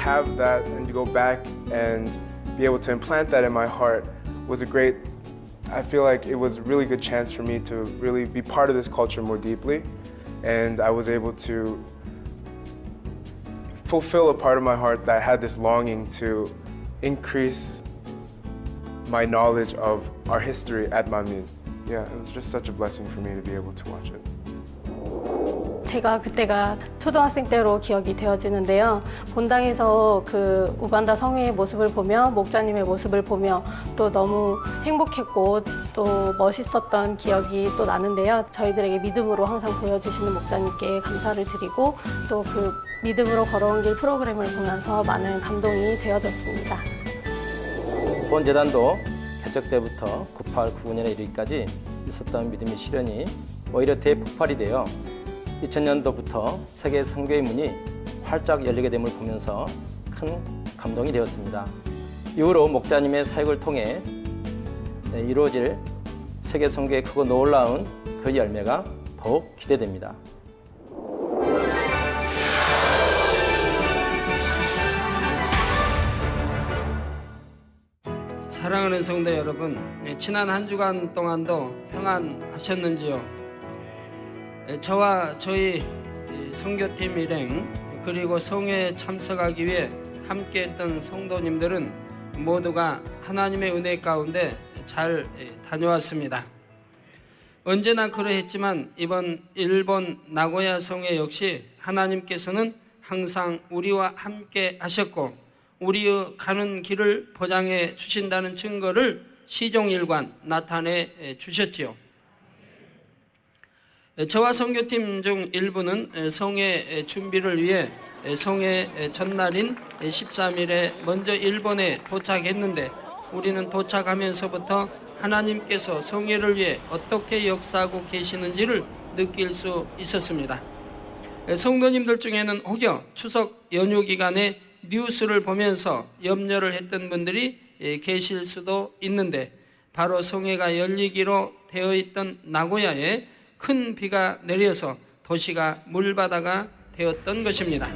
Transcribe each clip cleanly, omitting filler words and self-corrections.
have that and to go back and be able to implant that in my heart was a great, I feel like it was a really good chance for me to really be part of this culture more deeply. And I was able to fulfill a part of my heart that had this longing to increase my knowledge of our history at Manmin. Yeah, it was just such a blessing for me to be able to watch it. 제가 그때가 초등학생 때로 기억이 되어지는데요. 본당에서 그 우간다 성회의 모습을 보며 목자님의 모습을 보며 또 너무 행복했고 또 멋있었던 기억이 또 나는데요. 저희들에게 믿음으로 항상 보여주시는 목자님께 감사를 드리고 또 그 믿음으로 걸어온 길 프로그램을 보면서 많은 감동이 되어졌습니다. 본 재단도 개척 때부터 98, 99년에 이르기까지 있었던 믿음의 시련이 오히려 대폭발이 되어 2000년도부터 세계 선교의 문이 활짝 열리게 됨을 보면서 큰 감동이 되었습니다. 이후로 목자님의 사역을 통해 이루어질 세계 선교의 크고 놀라운 그 열매가 더욱 기대됩니다. 사랑하는 성도 여러분, 지난 한 주간 동안도 평안하셨는지요? 저와 저희 선교팀 일행 그리고 성회에 참석하기 위해 함께했던 성도님들은 모두가 하나님의 은혜 가운데 잘 다녀왔습니다. 언제나 그러했지만 이번 일본 나고야 성회 역시 하나님께서는 항상 우리와 함께 하셨고 우리의 가는 길을 보장해 주신다는 증거를 시종일관 나타내 주셨지요. 저와 선교팀 중 일부는 성회 준비를 위해 성회 전날인 13일에 먼저 일본에 도착했는데 우리는 도착하면서부터 하나님께서 성회를 위해 어떻게 역사하고 계시는지를 느낄 수 있었습니다. 성도님들 중에는 혹여 추석 연휴 기간에 뉴스를 보면서 염려를 했던 분들이 계실 수도 있는데 바로 성회가 열리기로 되어 있던 나고야에 큰 비가 내려서 도시가 물바다가 되었던 것입니다.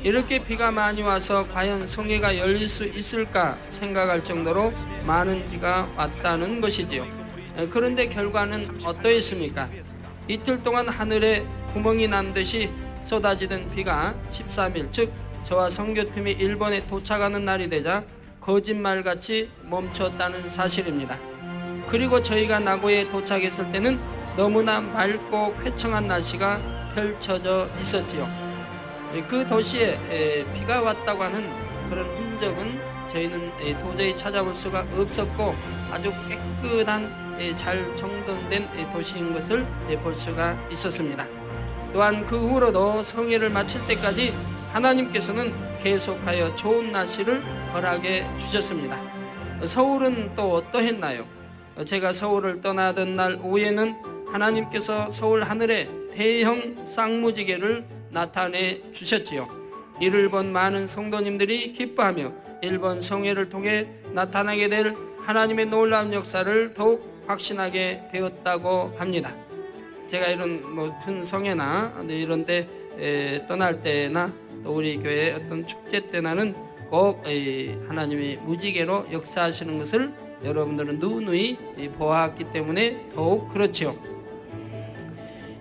이렇게 비가 많이 와서 과연 성회가 열릴 수 있을까 생각할 정도로 많은 비가 왔다는 것이지요. 그런데 결과는 어떠했습니까? 이틀 동안 하늘에 구멍이 난 듯이 쏟아지던 비가 13일 즉 저와 선교팀이 일본에 도착하는 날이 되자 거짓말같이 멈췄다는 사실입니다. 그리고 저희가 나고야에 도착했을 때는 너무나 맑고 쾌청한 날씨가 펼쳐져 있었지요. 그 도시에 비가 왔다고 하는 그런 흔적은 저희는 도저히 찾아볼 수가 없었고 아주 깨끗한 잘 정돈된 도시인 것을 볼 수가 있었습니다. 또한 그 후로도 성회를 마칠 때까지 하나님께서는 계속하여 좋은 날씨를 허락해 주셨습니다. 서울은 또 어떠했나요? 제가 서울을 떠나던 날 오후에는 하나님께서 서울 하늘에 대형 쌍무지개를 나타내 주셨지요. 이를 본 많은 성도님들이 기뻐하며 일본 성회를 통해 나타나게 될 하나님의 놀라운 역사를 더욱 확신하게 되었다고 합니다. 제가 이런 큰 성회나 이런 데 떠날 때나 또 우리 교회 어떤 축제 때나는 꼭 하나님이 무지개로 역사하시는 것을 여러분들은 누누이 보았기 때문에 더욱 그렇죠.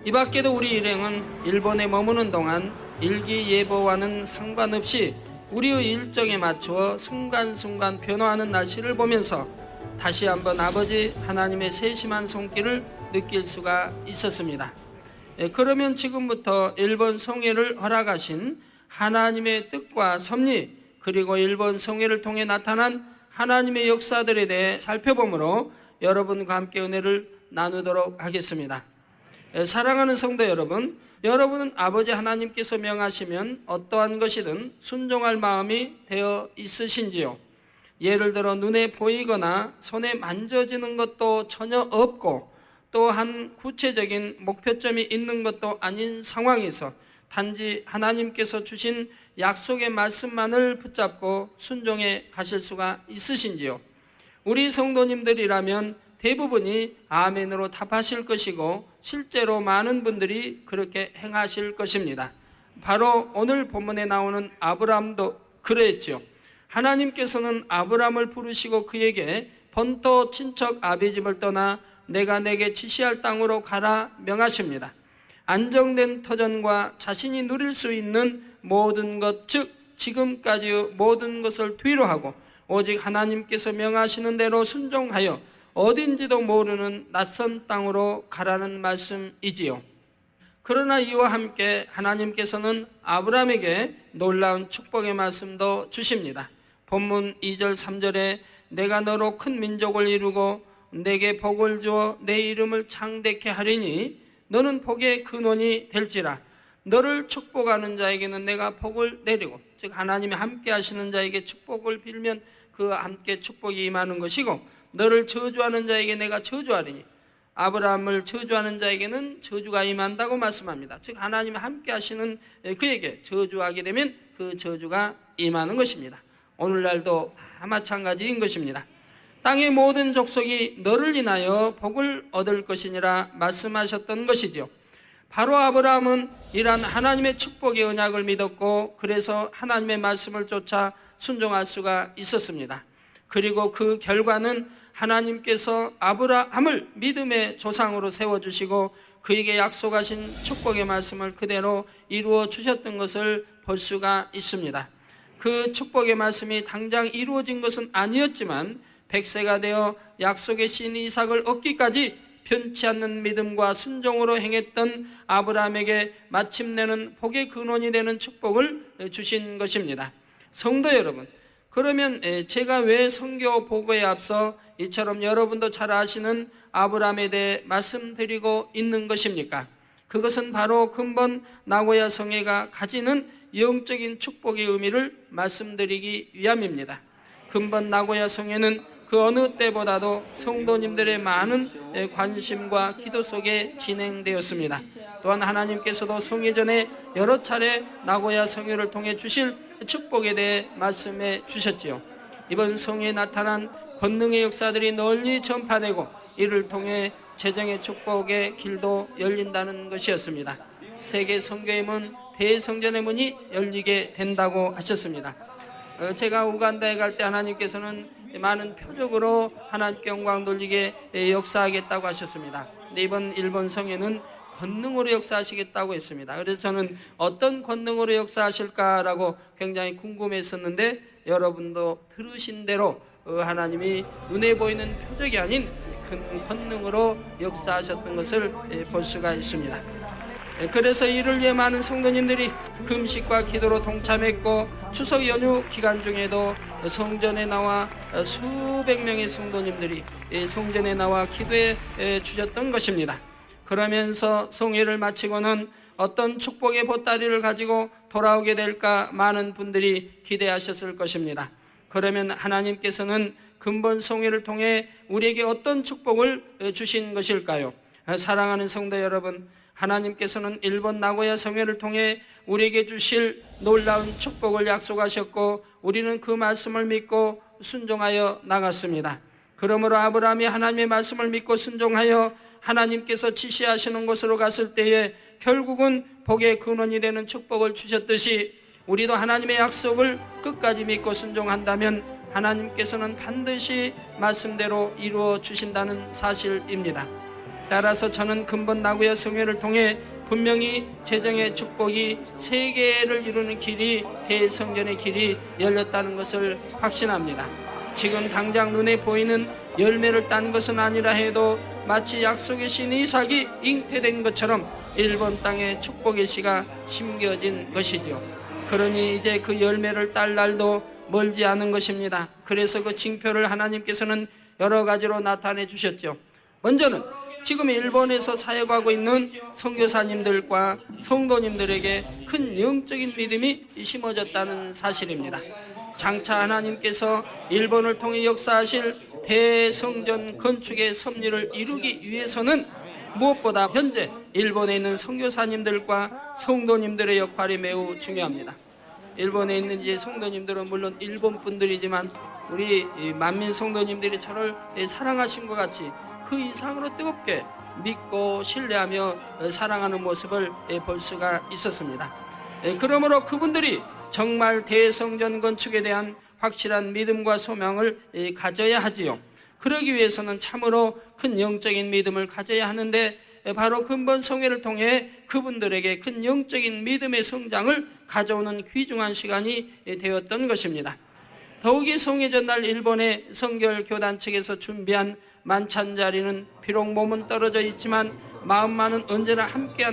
이 밖에도 우리 일행은 일본에 머무는 동안 일기예보와는 상관없이 우리의 일정에 맞추어 순간순간 변화하는 날씨를 보면서 다시 한번 아버지 하나님의 세심한 손길을 느낄 수가 있었습니다. 그러면 지금부터 일본 성회를 허락하신 하나님의 뜻과 섭리 그리고 일본 성회를 통해 나타난 하나님의 역사들에 대해 살펴보므로 여러분과 함께 은혜를 나누도록 하겠습니다. 사랑하는 성도 여러분, 여러분은 아버지 하나님께서 명하시면 어떠한 것이든 순종할 마음이 되어 있으신지요? 예를 들어 눈에 보이거나 손에 만져지는 것도 전혀 없고 또한 구체적인 목표점이 있는 것도 아닌 상황에서 단지 하나님께서 주신 약속의 말씀만을 붙잡고 순종해 가실 수가 있으신지요? 우리 성도님들이라면 대부분이 아멘으로 답하실 것이고 실제로 많은 분들이 그렇게 행하실 것입니다. 바로 오늘 본문에 나오는 아브라함도 그랬죠. 하나님께서는 아브라함을 부르시고 그에게 본토 친척 아비 집을 떠나 내가 내게 지시할 땅으로 가라 명하십니다. 안정된 터전과 자신이 누릴 수 있는 모든 것, 즉 지금까지 모든 것을 뒤로 하고 오직 하나님께서 명하시는 대로 순종하여 어딘지도 모르는 낯선 땅으로 가라는 말씀이지요. 그러나 이와 함께 하나님께서는 아브라함에게 놀라운 축복의 말씀도 주십니다. 본문 2절 3절에 내가 너로 큰 민족을 이루고 내게 복을 주어 내 이름을 창대케 하리니 너는 복의 근원이 될지라. 너를 축복하는 자에게는 내가 복을 내리고, 즉 하나님이 함께 하시는 자에게 축복을 빌면 그 함께 축복이 임하는 것이고, 너를 저주하는 자에게 내가 저주하리니 아브라함을 저주하는 자에게는 저주가 임한다고 말씀합니다. 즉 하나님이 함께 하시는 그에게 저주하게 되면 그 저주가 임하는 것입니다. 오늘날도 다 마찬가지인 것입니다. 땅의 모든 족속이 너를 인하여 복을 얻을 것이니라 말씀하셨던 것이죠. 바로 아브라함은 이러한 하나님의 축복의 언약을 믿었고 그래서 하나님의 말씀을 쫓아 순종할 수가 있었습니다. 그리고 그 결과는 하나님께서 아브라함을 믿음의 조상으로 세워주시고 그에게 약속하신 축복의 말씀을 그대로 이루어 주셨던 것을 볼 수가 있습니다. 그 축복의 말씀이 당장 이루어진 것은 아니었지만 100세가 되어 약속의 신 이삭을 얻기까지 변치 않는 믿음과 순종으로 행했던 아브라함에게 마침내는 복의 근원이 되는 축복을 주신 것입니다. 성도 여러분, 그러면 제가 왜 선교 보고에 앞서 이처럼 여러분도 잘 아시는 아브라함에 대해 말씀드리고 있는 것입니까? 그것은 바로 근본 나고야 성회가 가지는 영적인 축복의 의미를 말씀드리기 위함입니다. 근본 나고야 성회는 그 어느 때보다도 성도님들의 많은 관심과 기도 속에 진행되었습니다. 또한 하나님께서도 성회 전에 여러 차례 나고야 성회를 통해 주실 축복에 대해 말씀해 주셨지요. 이번 성회에 나타난 권능의 역사들이 널리 전파되고 이를 통해 재정의 축복의 길도 열린다는 것이었습니다. 세계 선교의 문, 대성전의 문이 열리게 된다고 하셨습니다. 제가 우간다에 갈 때 하나님께서는 많은 표적으로 하나님께 영광 돌리게 역사하겠다고 하셨습니다. 근데 이번 일본 성회는 권능으로 역사하시겠다고 했습니다. 그래서 저는 어떤 권능으로 역사하실까라고 굉장히 궁금했었는데 여러분도 들으신 대로 하나님이 눈에 보이는 표적이 아닌 큰 권능으로 역사하셨던 것을 볼 수가 있습니다. 그래서 이를 위해 많은 성도님들이 금식과 기도로 동참했고 추석 연휴 기간 중에도 성전에 나와 수백 명의 성도님들이 성전에 나와 기도해 주셨던 것입니다. 그러면서 성회를 마치고는 어떤 축복의 보따리를 가지고 돌아오게 될까 많은 분들이 기대하셨을 것입니다. 그러면 하나님께서는 근본 성회를 통해 우리에게 어떤 축복을 주신 것일까요? 사랑하는 성도 여러분, 하나님께서는 일본 나고야 성회를 통해 우리에게 주실 놀라운 축복을 약속하셨고 우리는 그 말씀을 믿고 순종하여 나갔습니다. 그러므로 아브라함이 하나님의 말씀을 믿고 순종하여 하나님께서 지시하시는 곳으로 갔을 때에 결국은 복의 근원이 되는 축복을 주셨듯이 우리도 하나님의 약속을 끝까지 믿고 순종한다면 하나님께서는 반드시 말씀대로 이루어 주신다는 사실입니다. 따라서 저는 근본 나고야 성회를 통해 분명히 재정의 축복이 세계를 이루는 길이 대성전의 길이 열렸다는 것을 확신합니다. 지금 당장 눈에 보이는 열매를 딴 것은 아니라 해도 마치 약속의 신 이삭이 잉태된 것처럼 일본 땅에 축복의 씨가 심겨진 것이죠. 그러니 이제 그 열매를 딸 날도 멀지 않은 것입니다. 그래서 그 징표를 하나님께서는 여러 가지로 나타내 주셨죠. 먼저는 지금 일본에서 사역하고 있는 선교사님들과 성도님들에게 큰 영적인 믿음이 심어졌다는 사실입니다. 장차 하나님께서 일본을 통해 역사하실 대성전 건축의 섭리를 이루기 위해서는 무엇보다 현재 일본에 있는 선교사님들과 성도님들의 역할이 매우 중요합니다. 일본에 있는 이제 성도님들은 물론 일본 분들이지만 우리 만민 성도님들이 저를 사랑하신 것 같이 그 이상으로 뜨겁게 믿고 신뢰하며 사랑하는 모습을 볼 수가 있었습니다. 그러므로 그분들이 정말 대성전 건축에 대한 확실한 믿음과 소망을 가져야 하지요. 그러기 위해서는 참으로 큰 영적인 믿음을 가져야 하는데 바로 근본 성회를 통해 그분들에게 큰 영적인 믿음의 성장을 가져오는 귀중한 시간이 되었던 것입니다. 더욱이 성회 전날 일본의 성결 교단 측에서 준비한 만찬 자리는 비록 몸은 떨어져 있지만 마음만은 언제나 함께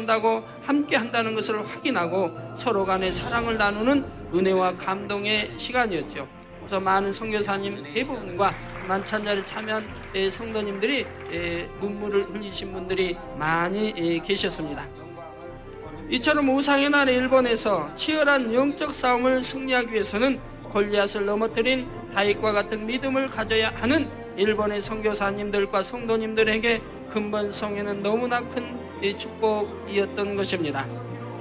한다는 것을 확인하고 서로 간의 사랑을 나누는 은혜와 감동의 시간이었죠. 그래서 많은 선교사님 대부분과 만찬 자리에 참여한 성도님들이 눈물을 흘리신 분들이 많이 계셨습니다. 이처럼 우상의 나라 일본에서 치열한 영적 싸움을 승리하기 위해서는 골리앗을 넘어뜨린 다윗과 같은 믿음을 가져야 하는 일본의 선교사님들과 성도님들에게 근본 성회는 너무나 큰 축복이었던 것입니다.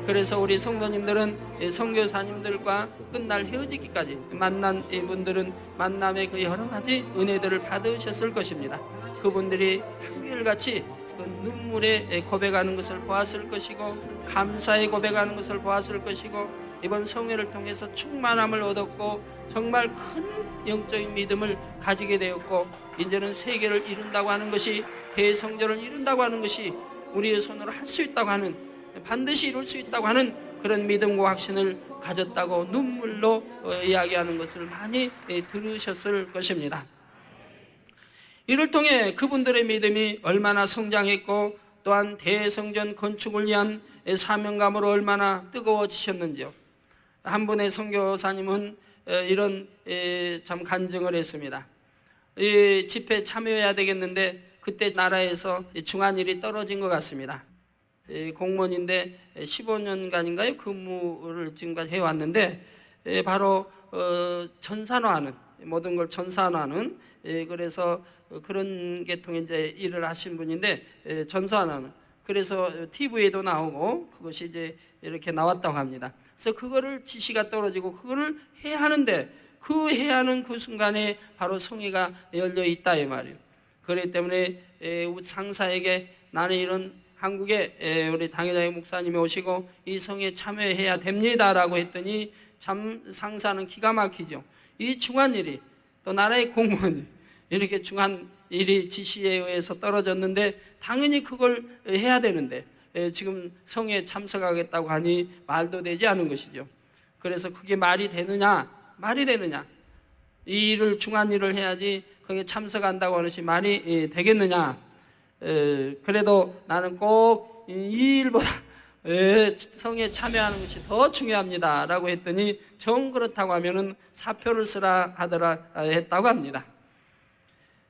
그래서 우리 성도님들은 선교사님들과 끝날 헤어지기까지 만난 분들은 만남의 그 여러 가지 은혜들을 받으셨을 것입니다. 그분들이 한결같이 그 눈물에 고백하는 것을 보았을 것이고 감사에 고백하는 것을 보았을 것이고 이번 성회를 통해서 충만함을 얻었고 정말 큰 영적인 믿음을 가지게 되었고 이제는 세계를 이룬다고 하는 것이 대성전을 이룬다고 하는 것이 우리의 손으로 할 수 있다고 하는 반드시 이룰 수 있다고 하는 그런 믿음과 확신을 가졌다고 눈물로 이야기하는 것을 많이 들으셨을 것입니다. 이를 통해 그분들의 믿음이 얼마나 성장했고 또한 대성전 건축을 위한 사명감으로 얼마나 뜨거워지셨는지요. 한 분의 선교사님은 이런 참 간증을 했습니다. 이 집회에 참여해야 되겠는데 그때 나라에서 중한일이 떨어진 것 같습니다. 공무원인데 15년간인가요? 근무를 지금까지 해왔는데 바로 전산화하는 모든 걸 전산화하는 그래서 그런 계통의 이제 일을 하신 분인데 전산화는 그래서 TV에도 나오고 그것이 이제 이렇게 나왔다고 합니다. 그래서 그거를 지시가 떨어지고 그거를 해야 하는데 그 해야 하는 그 순간에 바로 성회가 열려 있다 이 말이에요. 그렇기 때문에 상사에게 나는 이런 한국에 우리 당회장의 목사님이 오시고 이 성회에 참여해야 됩니다라고 했더니 참 상사는 기가 막히죠. 이 중한 일이 또 나라의 공무원이 이렇게 중한 일이 지시에 의해서 떨어졌는데 당연히 그걸 해야 되는데 지금 성회에 참석하겠다고 하니 말도 되지 않은 것이죠. 그래서 그게 말이 되느냐? 이 일을 중한 일을 해야지 거기에 참석한다고 하는 것이 말이 되겠느냐? 그래도 나는 꼭 이 일보다 성회에 참여하는 것이 더 중요합니다라고 했더니 정 그렇다고 하면은 사표를 쓰라 하더라 했다고 합니다.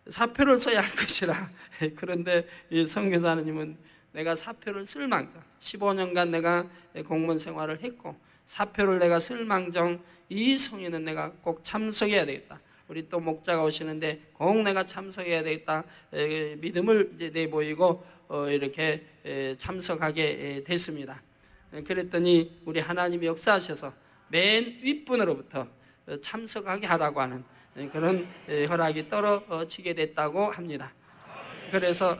사표를 써야 할 것이라. 그런데 이 선교사님은 내가 사표를 쓸 망정 15년간 내가 공무원 생활을 했고 사표를 내가 쓸 망정 이 성회는 내가 꼭 참석해야 되겠다. 우리 또 목자가 오시는데 꼭 내가 참석해야 되겠다. 믿음을 이제 내보이고 이렇게 참석하게 됐습니다. 그랬더니 우리 하나님이 역사하셔서 맨 윗분으로부터 참석하게 하라고 하는 그런 허락이 떨어지게 됐다고 합니다. 그래서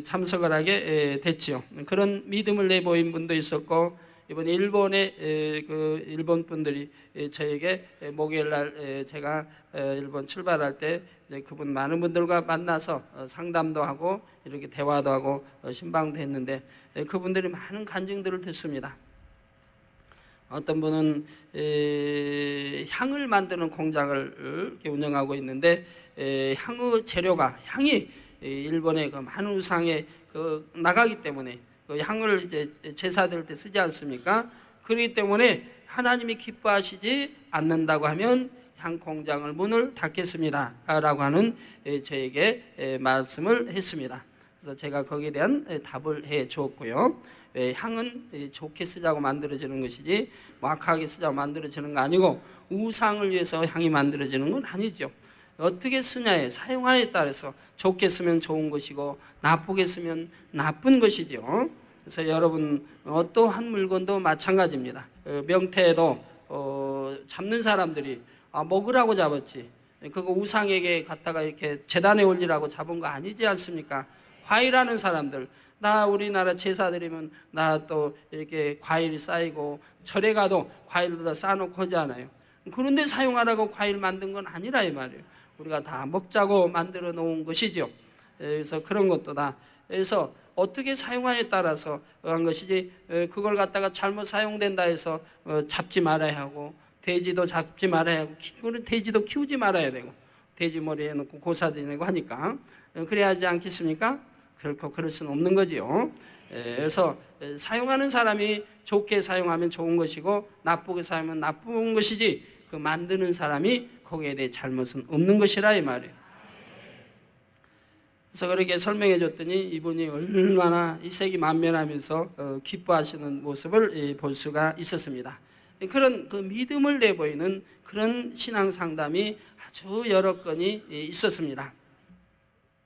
참석을 하게 됐지요. 그런 믿음을 내보인 분도 있었고 이번 일본의 그 일본 분들이 저에게 목요일 날 제가 일본 출발할 때 그분 많은 분들과 만나서 상담도 하고 이렇게 대화도 하고 신방도 했는데 그분들이 많은 간증들을 듣습니다. 어떤 분은 향을 만드는 공장을 이렇게 운영하고 있는데 향의 재료가 향이 일본의 그 많은 우상에 나가기 때문에 그 향을 이제 제사 드릴 때 쓰지 않습니까? 그렇기 때문에 하나님이 기뻐하시지 않는다고 하면 향 공장을 문을 닫겠습니다라고 하는 저에게 말씀을 했습니다. 그래서 제가 거기에 대한 답을 해 주었고요. 향은 좋게 쓰자고 만들어지는 것이지 악하게 쓰자고 만들어지는 거 아니고 우상을 위해서 향이 만들어지는 건 아니죠. 어떻게 쓰냐에 사용하에 따라서 좋게 쓰면 좋은 것이고 나쁘게 쓰면 나쁜 것이죠. 그래서 여러분 어떠한 물건도 마찬가지입니다. 명태도 잡는 사람들이 먹으라고 잡았지 그거 우상에게 갖다가 이렇게 제단에 올리라고 잡은 거 아니지 않습니까? 과일하는 사람들 나 우리나라 제사 드리면 나 또 이렇게 과일 쌓이고 절에 가도 과일도 다 쌓아놓고 하잖아요. 그런데 사용하라고 과일 만든 건 아니라 이 말이에요. 우리가 다 먹자고 만들어 놓은 것이죠. 그래서 그런 것도 다. 그래서 어떻게 사용하냐에 따라서 한 것이지, 그걸 갖다가 잘못 사용된다 해서 잡지 말아야 하고, 돼지도 잡지 말아야 하고, 그런 돼지도 키우지 말아야 되고, 돼지 머리에 놓고 고사도 내고 하니까 그래야 하지 않겠습니까? 결코 그럴 수는 없는 거지요. 그래서 사용하는 사람이 좋게 사용하면 좋은 것이고 나쁘게 사용하면 나쁜 것이지, 그 만드는 사람이 거기에 대해 잘못은 없는 것이라 이 말이에요. 그래서 그렇게 설명해 줬더니 이분이 얼마나 이색이 만면하면서 기뻐하시는 모습을 볼 수가 있었습니다. 그런 그 믿음을 내보이는 그런 신앙 상담이 아주 여러 건이 있었습니다.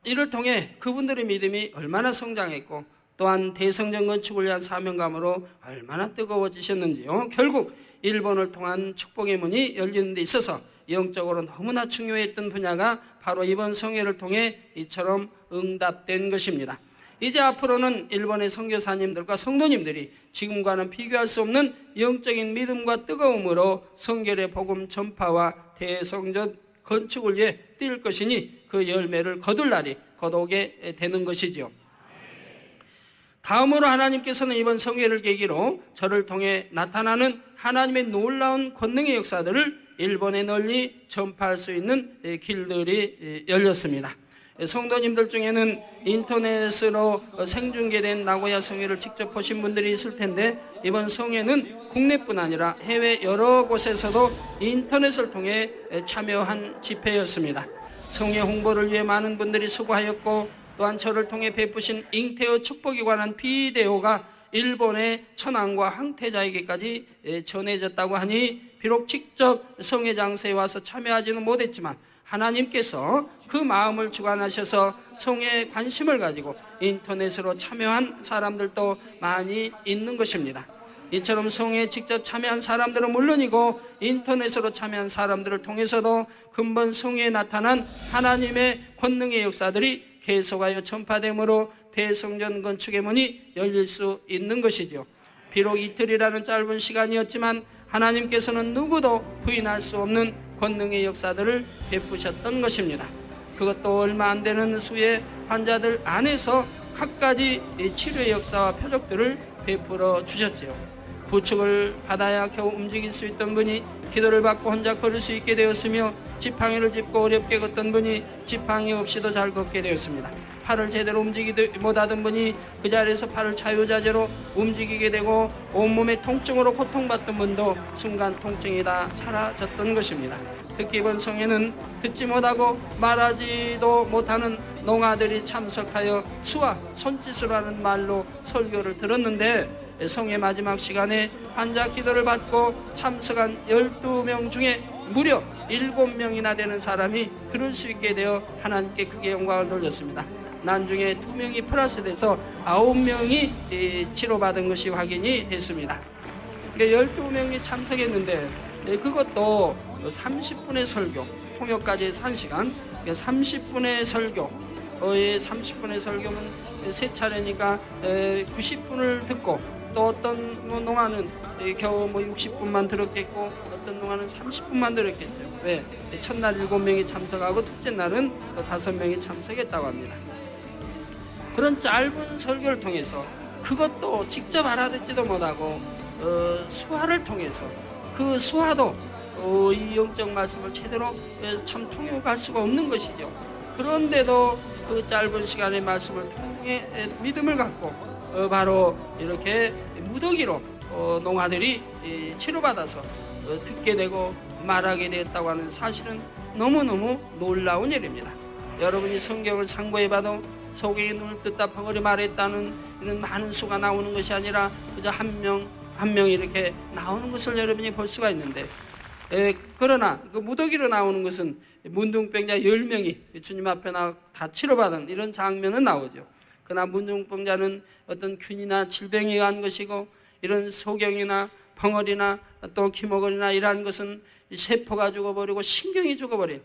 이를 통해 그분들의 믿음이 얼마나 성장했고 또한 대성전 건축을 위한 사명감으로 얼마나 뜨거워지셨는지요. 결국 일본을 통한 축복의 문이 열리는 데 있어서 영적으로 너무나 중요했던 분야가 바로 이번 성회를 통해 이처럼 응답된 것입니다. 이제 앞으로는 일본의 선교사님들과 성도님들이 지금과는 비교할 수 없는 영적인 믿음과 뜨거움으로 성결의 복음 전파와 대성전 건축을 위해 뛸 것이니 그 열매를 거둘 날이 거두게 되는 것이죠. 다음으로 하나님께서는 이번 성회를 계기로 저를 통해 나타나는 하나님의 놀라운 권능의 역사들을 일본에 널리 전파할 수 있는 길들이 열렸습니다. 성도님들 중에는 인터넷으로 생중계된 나고야 성회를 직접 보신 분들이 있을 텐데, 이번 성회는 국내뿐 아니라 해외 여러 곳에서도 인터넷을 통해 참여한 집회였습니다. 성회 홍보를 위해 많은 분들이 수고하였고, 또한 저를 통해 베푸신 잉태의 축복에 관한 비디오가 일본의 천황과 황태자에게까지 전해졌다고 하니, 비록 직접 성회 장소에 와서 참여하지는 못했지만 하나님께서 그 마음을 주관하셔서 성회에 관심을 가지고 인터넷으로 참여한 사람들도 많이 있는 것입니다. 이처럼 성회에 직접 참여한 사람들은 물론이고 인터넷으로 참여한 사람들을 통해서도 근본 성회에 나타난 하나님의 권능의 역사들이 계속하여 전파되므로 대성전 건축의 문이 열릴 수 있는 것이죠. 비록 이틀이라는 짧은 시간이었지만 하나님께서는 누구도 부인할 수 없는 권능의 역사들을 베푸셨던 것입니다. 그것도 얼마 안 되는 수의 환자들 안에서 갖가지 치료의 역사와 표적들을 베풀어 주셨지요. 부축을 받아야 겨우 움직일 수 있던 분이 기도를 받고 혼자 걸을 수 있게 되었으며, 지팡이를 짚고 어렵게 걷던 분이 지팡이 없이도 잘 걷게 되었습니다. 팔을 제대로 움직이지 못하던 분이 그 자리에서 팔을 자유자재로 움직이게 되고, 온몸의 통증으로 고통받던 분도 순간 통증이 다 사라졌던 것입니다. 특히 이번 성회는 듣지 못하고 말하지도 못하는 농아들이 참석하여 수와 손짓으로 하는 말로 설교를 들었는데, 성회 마지막 시간에 환자 기도를 받고 참석한 12명 중에 무려 7명이나 되는 사람이 들을 수 있게 되어 하나님께 크게 영광을 돌렸습니다. 나중에 2명이 플러스돼서 9명이 치료받은 것이 확인이 됐습니다. 12명이 참석했는데 그것도 30분의 설교, 통역까지 해서 1시간, 30분의 설교, 30분의 설교면 3차례니까 90분을 듣고, 또 어떤 농아는 겨우 60분만 들었겠고 어떤 농아는 30분만 들었겠죠. 왜? 첫날 7명이 참석하고 둘째 날은 5명이 참석했다고 합니다. 그런 짧은 설교를 통해서, 그것도 직접 알아듣지도 못하고 수화를 통해서, 그 수화도 이 영적 말씀을 제대로 참 통역할 수가 없는 것이죠. 그런데도 그 짧은 시간의 말씀을 통해 믿음을 갖고 바로 이렇게 무더기로 농아들이 치료받아서 듣게 되고 말하게 되었다고 하는 사실은 너무너무 놀라운 일입니다. 여러분이 성경을 참고해봐도 소경이 눈을 뜯다 벙어리 말했다는 이런 많은 수가 나오는 것이 아니라 그저 한 명 이렇게 나오는 것을 여러분이 볼 수가 있는데, 그러나 그 무더기로 나오는 것은 문둥병자 10명이 주님 앞에 다 치료받은 이런 장면은 나오죠. 그러나 문둥병자는 어떤 균이나 질병이 의한 것이고, 이런 소경이나 벙어리나 또 기머거리나 이러한 것은 세포가 죽어버리고 신경이 죽어버린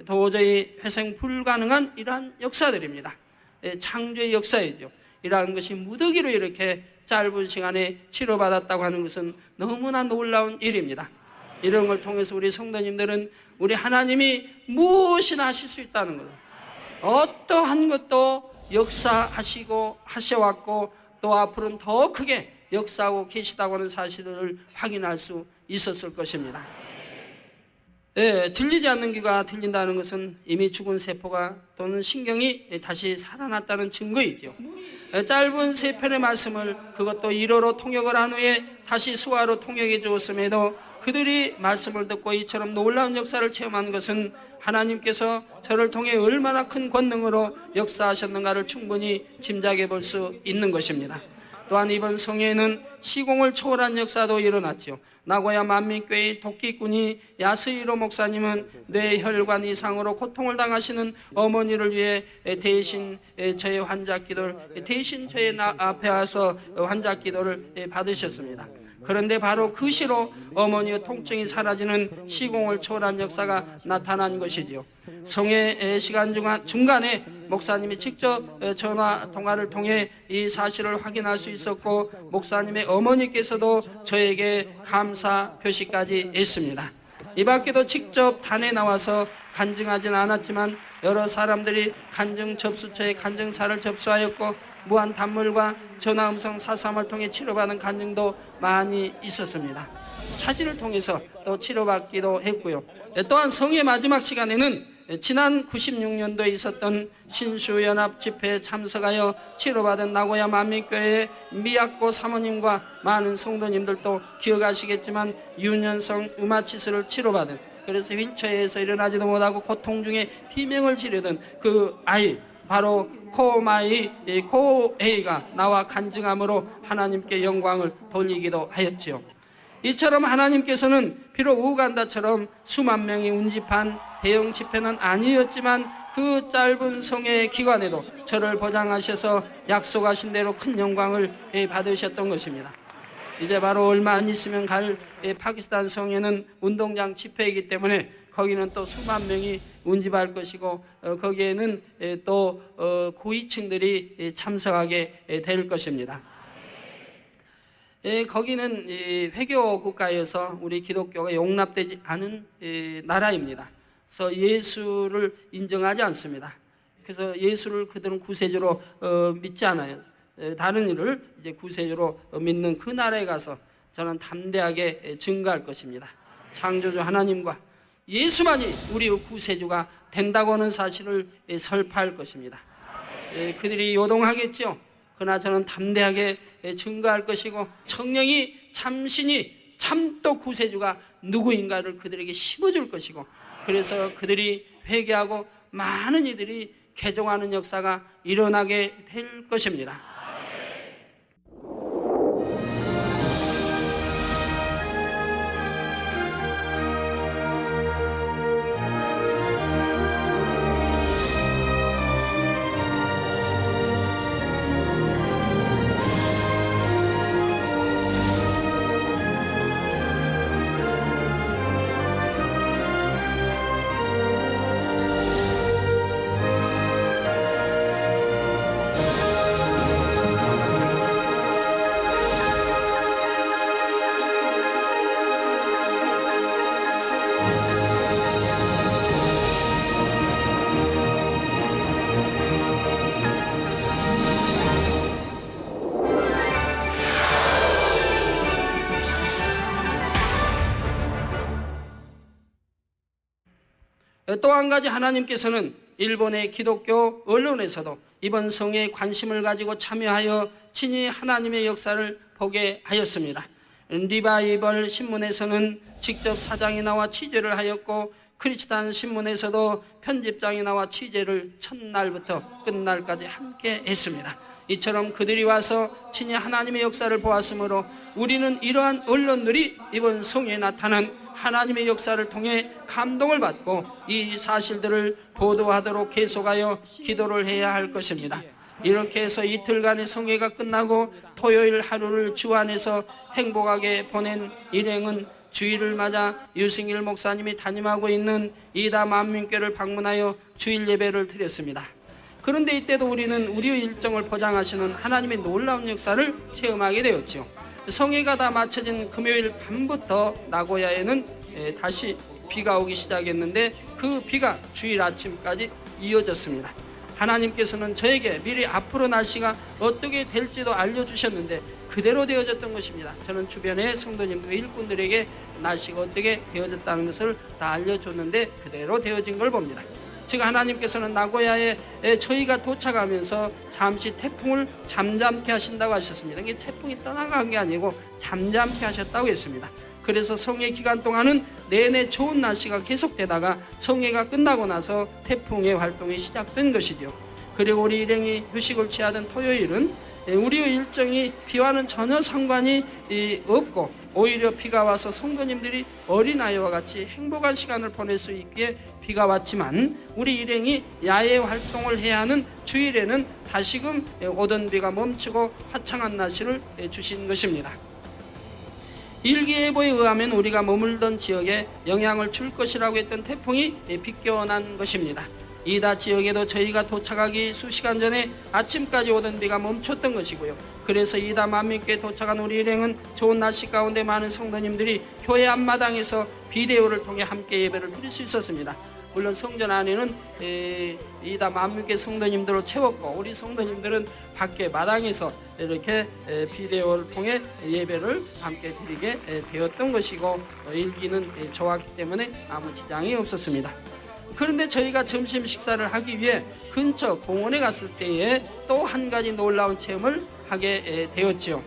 도저히 회생 불가능한 이러한 역사들입니다. 창조의 역사이죠. 이라는 것이 무더기로 이렇게 짧은 시간에 치료받았다고 하는 것은 너무나 놀라운 일입니다. 이런 걸 통해서 우리 성도님들은 우리 하나님이 무엇이나 하실 수 있다는 거예요. 어떠한 것도 역사하시고 하셔왔고 또 앞으로는 더 크게 역사하고 계시다고 하는 사실을 확인할 수 있었을 것입니다. 네, 들리지 않는 귀가 들린다는 것은 이미 죽은 세포가 또는 신경이 다시 살아났다는 증거이죠. 짧은 세 편의 말씀을 그것도 1어로 통역을 한 후에 다시 수화로 통역해 주었음에도 그들이 말씀을 듣고 이처럼 놀라운 역사를 체험한 것은 하나님께서 저를 통해 얼마나 큰 권능으로 역사하셨는가를 충분히 짐작해 볼 수 있는 것입니다. 또한 이번 성회에는 시공을 초월한 역사도 일어났죠. 나고야 만민교회의 도끼꾼이 야스히로 목사님은 뇌혈관 이상으로 고통을 당하시는 어머니를 위해 대신 저의 환자 기도를 대신 저의 앞에 와서 환자 기도를 받으셨습니다. 그런데 바로 그 시로 어머니의 통증이 사라지는 시공을 초월한 역사가 나타난 것이지요. 성회 시간 중간에 목사님이 직접 전화 통화를 통해 이 사실을 확인할 수 있었고 목사님의 어머니께서도 저에게 감사 표시까지 했습니다. 이 밖에도 직접 단에 나와서 간증하지는 않았지만 여러 사람들이 간증 접수처에 간증사를 접수하였고 무한 단물과 전화음성 사삼을 통해 치료받은 간증도 많이 있었습니다. 사진을 통해서 또 치료받기도 했고요. 또한 성회 마지막 시간에는 지난 96년도에 있었던 신수연합 집회에 참석하여 치료받은 나고야 만민교회의 미약고 사모님과 많은 성도님들도 기억하시겠지만 유년성 류마티스를 치료받은, 그래서 휠체어에서 일어나지도 못하고 고통 중에 비명을 지르던 그 아이, 바로 코에이가 나와 간증함으로 하나님께 영광을 돌리기도 하였지요. 이처럼 하나님께서는 비록 우간다처럼 수만 명이 운집한 대형 집회는 아니었지만 그 짧은 성회 기간에도 저를 보장하셔서 약속하신 대로 큰 영광을 받으셨던 것입니다. 이제 바로 얼마 안 있으면 갈 파키스탄 성회는 운동장 집회이기 때문에 거기는 또 수만 명이 운집할 것이고 거기에는 또 고위층들이 참석하게 될 것입니다. 거기는 회교 국가여서 우리 기독교가 용납되지 않은 나라입니다. 그래서 예수를 인정하지 않습니다. 그래서 예수를 그들은 구세주로 믿지 않아요. 다른 일을 이제 구세주로 믿는 그 나라에 가서 저는 담대하게 증거할 것입니다. 창조주 하나님과 예수만이 우리의 구세주가 된다고 하는 사실을 설파할 것입니다. 그들이 요동하겠죠. 그러나 저는 담대하게 증거할 것이고 성령이 참신이 참또 구세주가 누구인가를 그들에게 심어줄 것이고, 그래서 그들이 회개하고 많은 이들이 개종하는 역사가 일어나게 될 것입니다. 또 한 가지 하나님께서는 일본의 기독교 언론에서도 이번 성회에 관심을 가지고 참여하여 친히 하나님의 역사를 보게 하였습니다. 리바이벌 신문에서는 직접 사장이 나와 취재를 하였고 크리스탄 신문에서도 편집장이 나와 취재를 첫날부터 끝날까지 함께 했습니다. 이처럼 그들이 와서 친히 하나님의 역사를 보았으므로 우리는 이러한 언론들이 이번 성회에 나타난 하나님의 역사를 통해 감동을 받고 이 사실들을 보도하도록 계속하여 기도를 해야 할 것입니다. 이렇게 해서 이틀간의 성회가 끝나고 토요일 하루를 주 안에서 행복하게 보낸 일행은 주일을 맞아 유승일 목사님이 담임하고 있는 이다 만민교를 방문하여 주일 예배를 드렸습니다. 그런데 이때도 우리는 우리의 일정을 보장하시는 하나님의 놀라운 역사를 체험하게 되었죠. 성회가 다 마쳐진 금요일 밤부터 나고야에는 다시 비가 오기 시작했는데 그 비가 주일 아침까지 이어졌습니다. 하나님께서는 저에게 미리 앞으로 날씨가 어떻게 될지도 알려주셨는데 그대로 되어졌던 것입니다. 저는 주변의 성도님들, 일꾼들에게 날씨가 어떻게 되어졌다는 것을 다 알려줬는데 그대로 되어진 걸 봅니다. 즉 하나님께서는 나고야에 저희가 도착하면서 잠시 태풍을 잠잠케 하신다고 하셨습니다. 이게 태풍이 떠나간 게 아니고 잠잠케 하셨다고 했습니다. 그래서 성회 기간 동안은 내내 좋은 날씨가 계속되다가 성회가 끝나고 나서 태풍의 활동이 시작된 것이죠. 그리고 우리 일행이 휴식을 취하던 토요일은 우리의 일정이 비와는 전혀 상관이 없고 오히려 비가 와서 성도님들이 어린아이와 같이 행복한 시간을 보낼 수 있기에 비가 왔지만 우리 일행이 야외 활동을 해야 하는 주일에는 다시금 오던 비가 멈추고 화창한 날씨를 주신 것입니다. 일기예보에 의하면 우리가 머물던 지역에 영향을 줄 것이라고 했던 태풍이 비껴난 것입니다. 이다 지역에도 저희가 도착하기 수시간 전에 아침까지 오던 비가 멈췄던 것이고요. 그래서 이다 만민교에 도착한 우리 일행은 좋은 날씨 가운데 많은 성도님들이 교회 앞마당에서 비데오를 통해 함께 예배를 드릴 수 있었습니다. 물론 성전 안에는 이다 만민교회 성도님들로 채웠고 우리 성도님들은 밖에 마당에서 이렇게 비데오를 통해 예배를 함께 드리게 되었던 것이고 일기는 좋았기 때문에 아무 지장이 없었습니다. 그런데 저희가 점심 식사를 하기 위해 근처 공원에 갔을 때에 또 한 가지 놀라운 체험을 하게 되었지요.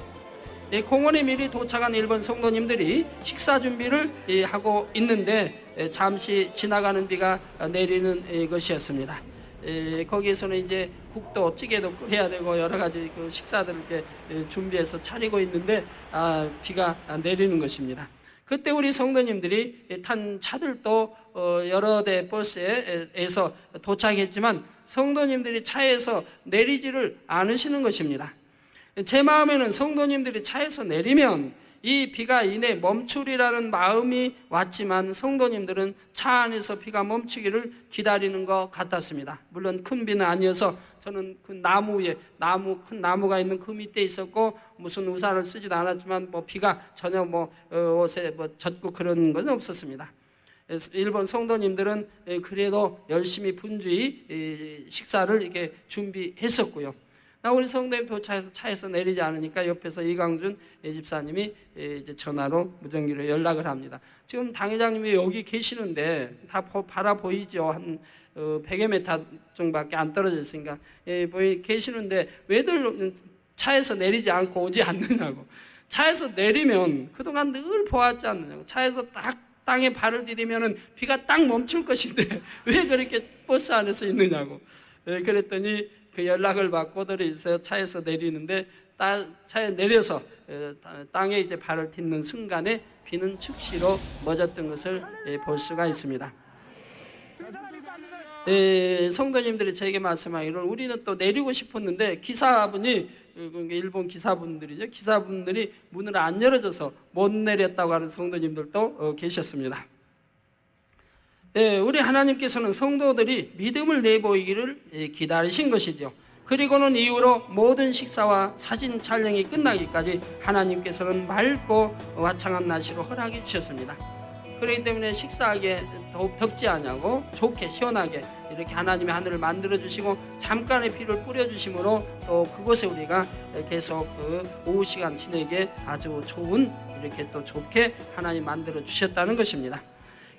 공원에 미리 도착한 일본 성도님들이 식사 준비를 하고 있는데 잠시 지나가는 비가 내리는 것이었습니다. 거기에서는 이제 국도 찌개도 끓여야 되고 여러 가지 그 식사들을 이렇게 준비해서 차리고 있는데 비가 내리는 것입니다. 그때 우리 성도님들이 탄 차들도 여러 대 버스에서 도착했지만 성도님들이 차에서 내리지를 않으시는 것입니다. 제 마음에는 성도님들이 차에서 내리면 이 비가 이내 멈추리라는 마음이 왔지만 성도님들은 차 안에서 비가 멈추기를 기다리는 것 같았습니다. 물론 큰 비는 아니어서 저는 그 나무 위에 큰 나무가 있는 그 밑에 있었고 무슨 우산을 쓰지도 않았지만 비가 전혀 옷에 젖고 그런 건 없었습니다. 일본 성도님들은 그래도 열심히 분주히 식사를 이렇게 준비했었고요. 우리 성도님 도착해서 차에서 내리지 않으니까 옆에서 이강준 집사님이 이제 전화로 무전기로 연락을 합니다. 지금 당회장님이 여기 계시는데 다 바라 보이죠. 한 100여 미터 정도밖에 안 떨어져 있으니까 계시는데 왜들 차에서 내리지 않고 오지 않느냐고. 차에서 내리면 그동안 늘 보았지 않느냐고. 차에서 딱 땅에 발을 디디면은 비가 딱 멈출 것인데 왜 그렇게 버스 안에서 있느냐고. 그랬더니 그 연락을 받고들 있어요. 차에서 내리는데 차에 내려서 땅에 이제 발을 딛는 순간에 비는 즉시로 멎었던 것을 볼 수가 있습니다. 성도님들이 저에게 말씀하기를 우리는 또 내리고 싶었는데 기사분이 일본 기사분들이죠. 기사분들이 문을 안 열어줘서 못 내렸다고 하는 성도님들도 계셨습니다. 우리 하나님께서는 성도들이 믿음을 내보이기를 기다리신 것이죠. 그리고는 이후로 모든 식사와 사진 촬영이 끝나기까지 하나님께서는 맑고 화창한 날씨로 허락해 주셨습니다. 그렇기 때문에 식사하기에 더욱 덥지 않냐고 좋게 시원하게 이렇게 하나님의 하늘을 만들어 주시고 잠깐의 비를 뿌려 주심으로 또 그곳에 우리가 계속 그 오후 시간 지내기에 아주 좋은 이렇게 또 좋게 하나님 만들어 주셨다는 것입니다.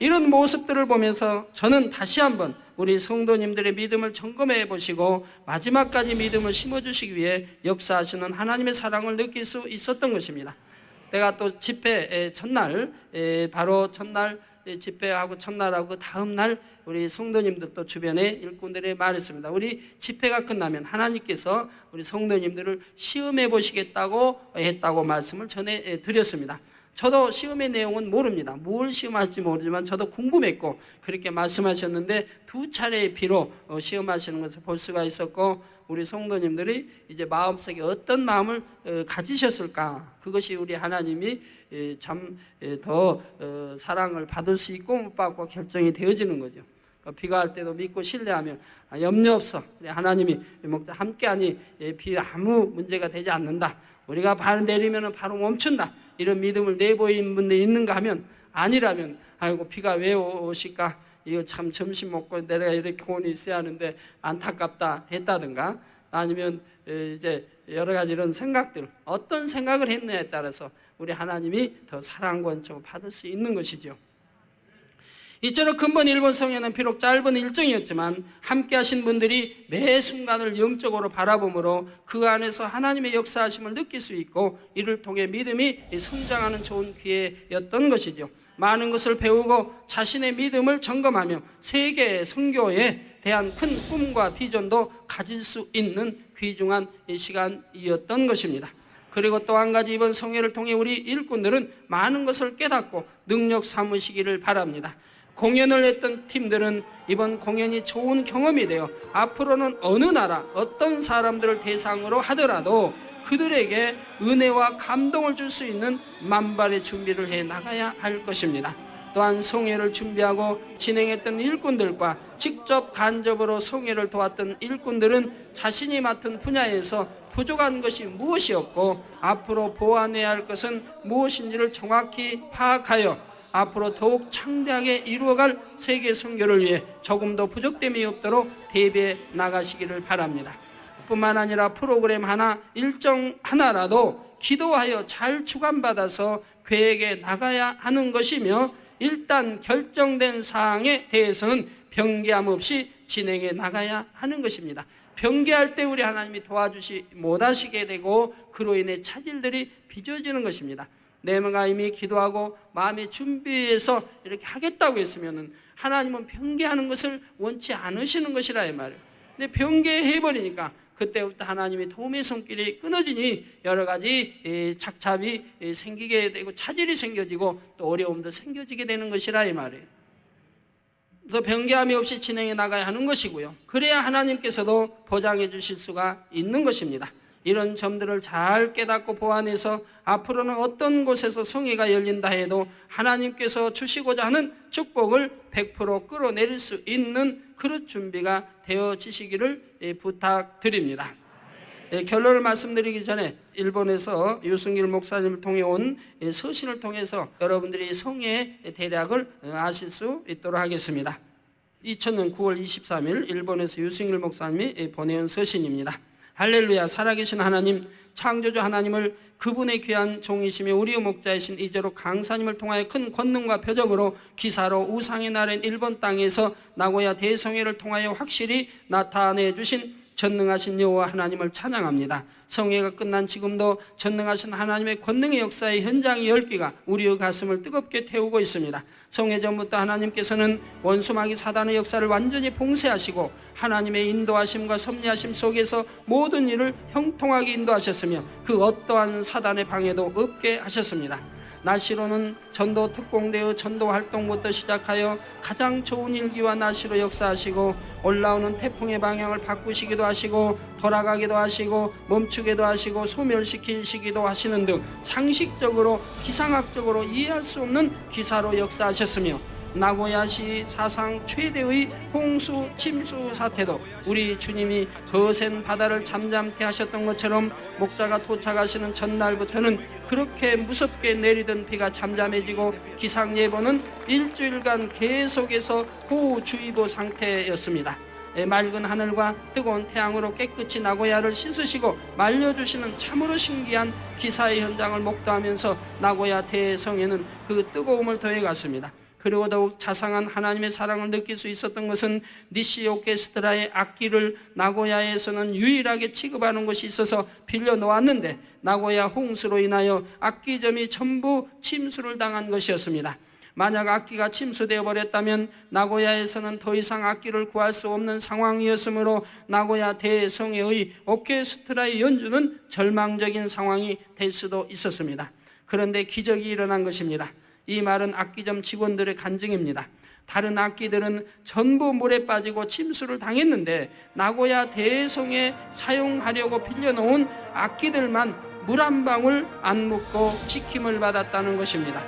이런 모습들을 보면서 저는 다시 한번 우리 성도님들의 믿음을 점검해 보시고 마지막까지 믿음을 심어주시기 위해 역사하시는 하나님의 사랑을 느낄 수 있었던 것입니다. 내가 또 집회 첫날 바로 첫날 집회하고 첫날하고 다음 날 우리 성도님들도 주변에 일꾼들이 말했습니다. 우리 집회가 끝나면 하나님께서 우리 성도님들을 시험해 보시겠다고 했다고 말씀을 전해 드렸습니다. 저도 시험의 내용은 모릅니다. 뭘 시험할지 모르지만 저도 궁금했고 그렇게 말씀하셨는데 두 차례의 비로 시험하시는 것을 볼 수가 있었고 우리 성도님들이 이제 마음속에 어떤 마음을 가지셨을까 그것이 우리 하나님이 참 더 사랑을 받을 수 있고 못 받고 결정이 되어지는 거죠. 비가 할 때도 믿고 신뢰하며 염려 없어. 하나님이 목자 함께하니 비 아무 문제가 되지 않는다. 우리가 발 내리면 바로 멈춘다. 이런 믿음을 내보인 분들이 있는가 하면 아니라면 아이고 비가 왜 오실까? 이거 참 점심 먹고 내가 이렇게 공원에 있어야 하는데 안타깝다 했다든가 아니면 이제 여러 가지 이런 생각들 어떤 생각을 했느냐에 따라서 우리 하나님이 더 사랑과 은총을 받을 수 있는 것이죠. 이처럼 근본 일본 성회는 비록 짧은 일정이었지만 함께 하신 분들이 매 순간을 영적으로 바라보므로 그 안에서 하나님의 역사하심을 느낄 수 있고 이를 통해 믿음이 성장하는 좋은 기회였던 것이죠. 많은 것을 배우고 자신의 믿음을 점검하며 세계 선교에 대한 큰 꿈과 비전도 가질 수 있는 귀중한 시간이었던 것입니다. 그리고 또 한 가지 이번 성회를 통해 우리 일꾼들은 많은 것을 깨닫고 능력 삼으시기를 바랍니다. 공연을 했던 팀들은 이번 공연이 좋은 경험이 되어 앞으로는 어느 나라 어떤 사람들을 대상으로 하더라도 그들에게 은혜와 감동을 줄 수 있는 만발의 준비를 해 나가야 할 것입니다. 또한 성회를 준비하고 진행했던 일꾼들과 직접 간접으로 성회를 도왔던 일꾼들은 자신이 맡은 분야에서 부족한 것이 무엇이었고 앞으로 보완해야 할 것은 무엇인지를 정확히 파악하여 앞으로 더욱 창대하게 이루어갈 세계 선교를 위해 조금 더 부족됨이 없도록 대비해 나가시기를 바랍니다. 뿐만 아니라 프로그램 하나, 일정 하나라도 기도하여 잘 주관받아서 계획에 나가야 하는 것이며 일단 결정된 사항에 대해서는 변개함 없이 진행해 나가야 하는 것입니다. 변개할 때 우리 하나님이 도와주시 못하시게 되고 그로 인해 차질들이 빚어지는 것입니다. 내가 이미 기도하고 마음의 준비해서 이렇게 하겠다고 했으면은 하나님은 변개하는 것을 원치 않으시는 것이라 이 말이에요. 근데 변개해버리니까 그때부터 하나님의 도움의 손길이 끊어지니 여러 가지 착잡이 생기게 되고 차질이 생겨지고 또 어려움도 생겨지게 되는 것이라 이 말이에요. 그 변개함이 없이 진행해 나가야 하는 것이고요. 그래야 하나님께서도 보장해 주실 수가 있는 것입니다. 이런 점들을 잘 깨닫고 보완해서 앞으로는 어떤 곳에서 성회가 열린다 해도 하나님께서 주시고자 하는 축복을 100% 끌어내릴 수 있는 그릇 준비가 되어지시기를 부탁드립니다. 결론을 말씀드리기 전에 일본에서 유승길 목사님을 통해 온 서신을 통해서 여러분들이 성회의 대략을 아실 수 있도록 하겠습니다. 2000년 9월 23일 일본에서 유승길 목사님이 보내온 서신입니다. 할렐루야. 살아계신 하나님, 창조주 하나님을 그분의 귀한 종이시며 우리의 목자이신 이제로 강사님을 통하여 큰 권능과 표적으로 기사로 우상의 나라인 일본 땅에서 나고야 대성회를 통하여 확실히 나타내 주신 전능하신 여호와 하나님을 찬양합니다. 성회가 끝난 지금도 전능하신 하나님의 권능의 역사의 현장의 열기가 우리의 가슴을 뜨겁게 태우고 있습니다. 성회 전부터 하나님께서는 원수마귀 사단의 역사를 완전히 봉쇄하시고 하나님의 인도하심과 섭리하심 속에서 모든 일을 형통하게 인도하셨으며 그 어떠한 사단의 방해도 없게 하셨습니다. 나시로는 전도 특공대의 전도 활동부터 시작하여 가장 좋은 일기와 나시로 역사하시고 올라오는 태풍의 방향을 바꾸시기도 하시고 돌아가기도 하시고 멈추기도 하시고 소멸시키시기도 하시는 등 상식적으로 기상학적으로 이해할 수 없는 기사로 역사하셨으며 나고야시 사상 최대의 홍수 침수 사태도 우리 주님이 거센 바다를 잠잠케 하셨던 것처럼 목자가 도착하시는 전날부터는 그렇게 무섭게 내리던 비가 잠잠해지고 기상예보는 일주일간 계속해서 호우주의보 상태였습니다. 맑은 하늘과 뜨거운 태양으로 깨끗이 나고야를 씻으시고 말려주시는 참으로 신기한 기사의 현장을 목도하면서 나고야 대성에는 그 뜨거움을 더해갔습니다. 그리고 더욱 자상한 하나님의 사랑을 느낄 수 있었던 것은 니시 오케스트라의 악기를 나고야에서는 유일하게 취급하는 곳이 있어서 빌려놓았는데 나고야 홍수로 인하여 악기점이 전부 침수를 당한 것이었습니다. 만약 악기가 침수되어 버렸다면 나고야에서는 더 이상 악기를 구할 수 없는 상황이었으므로 나고야 대성회의 오케스트라의 연주는 절망적인 상황이 될 수도 있었습니다. 그런데 기적이 일어난 것입니다. 이 말은 악기점 직원들의 간증입니다. 다른 악기들은 전부 물에 빠지고 침수를 당했는데 나고야 대성에 사용하려고 빌려놓은 악기들만 물 한 방울 안 묻고 지킴을 받았다는 것입니다.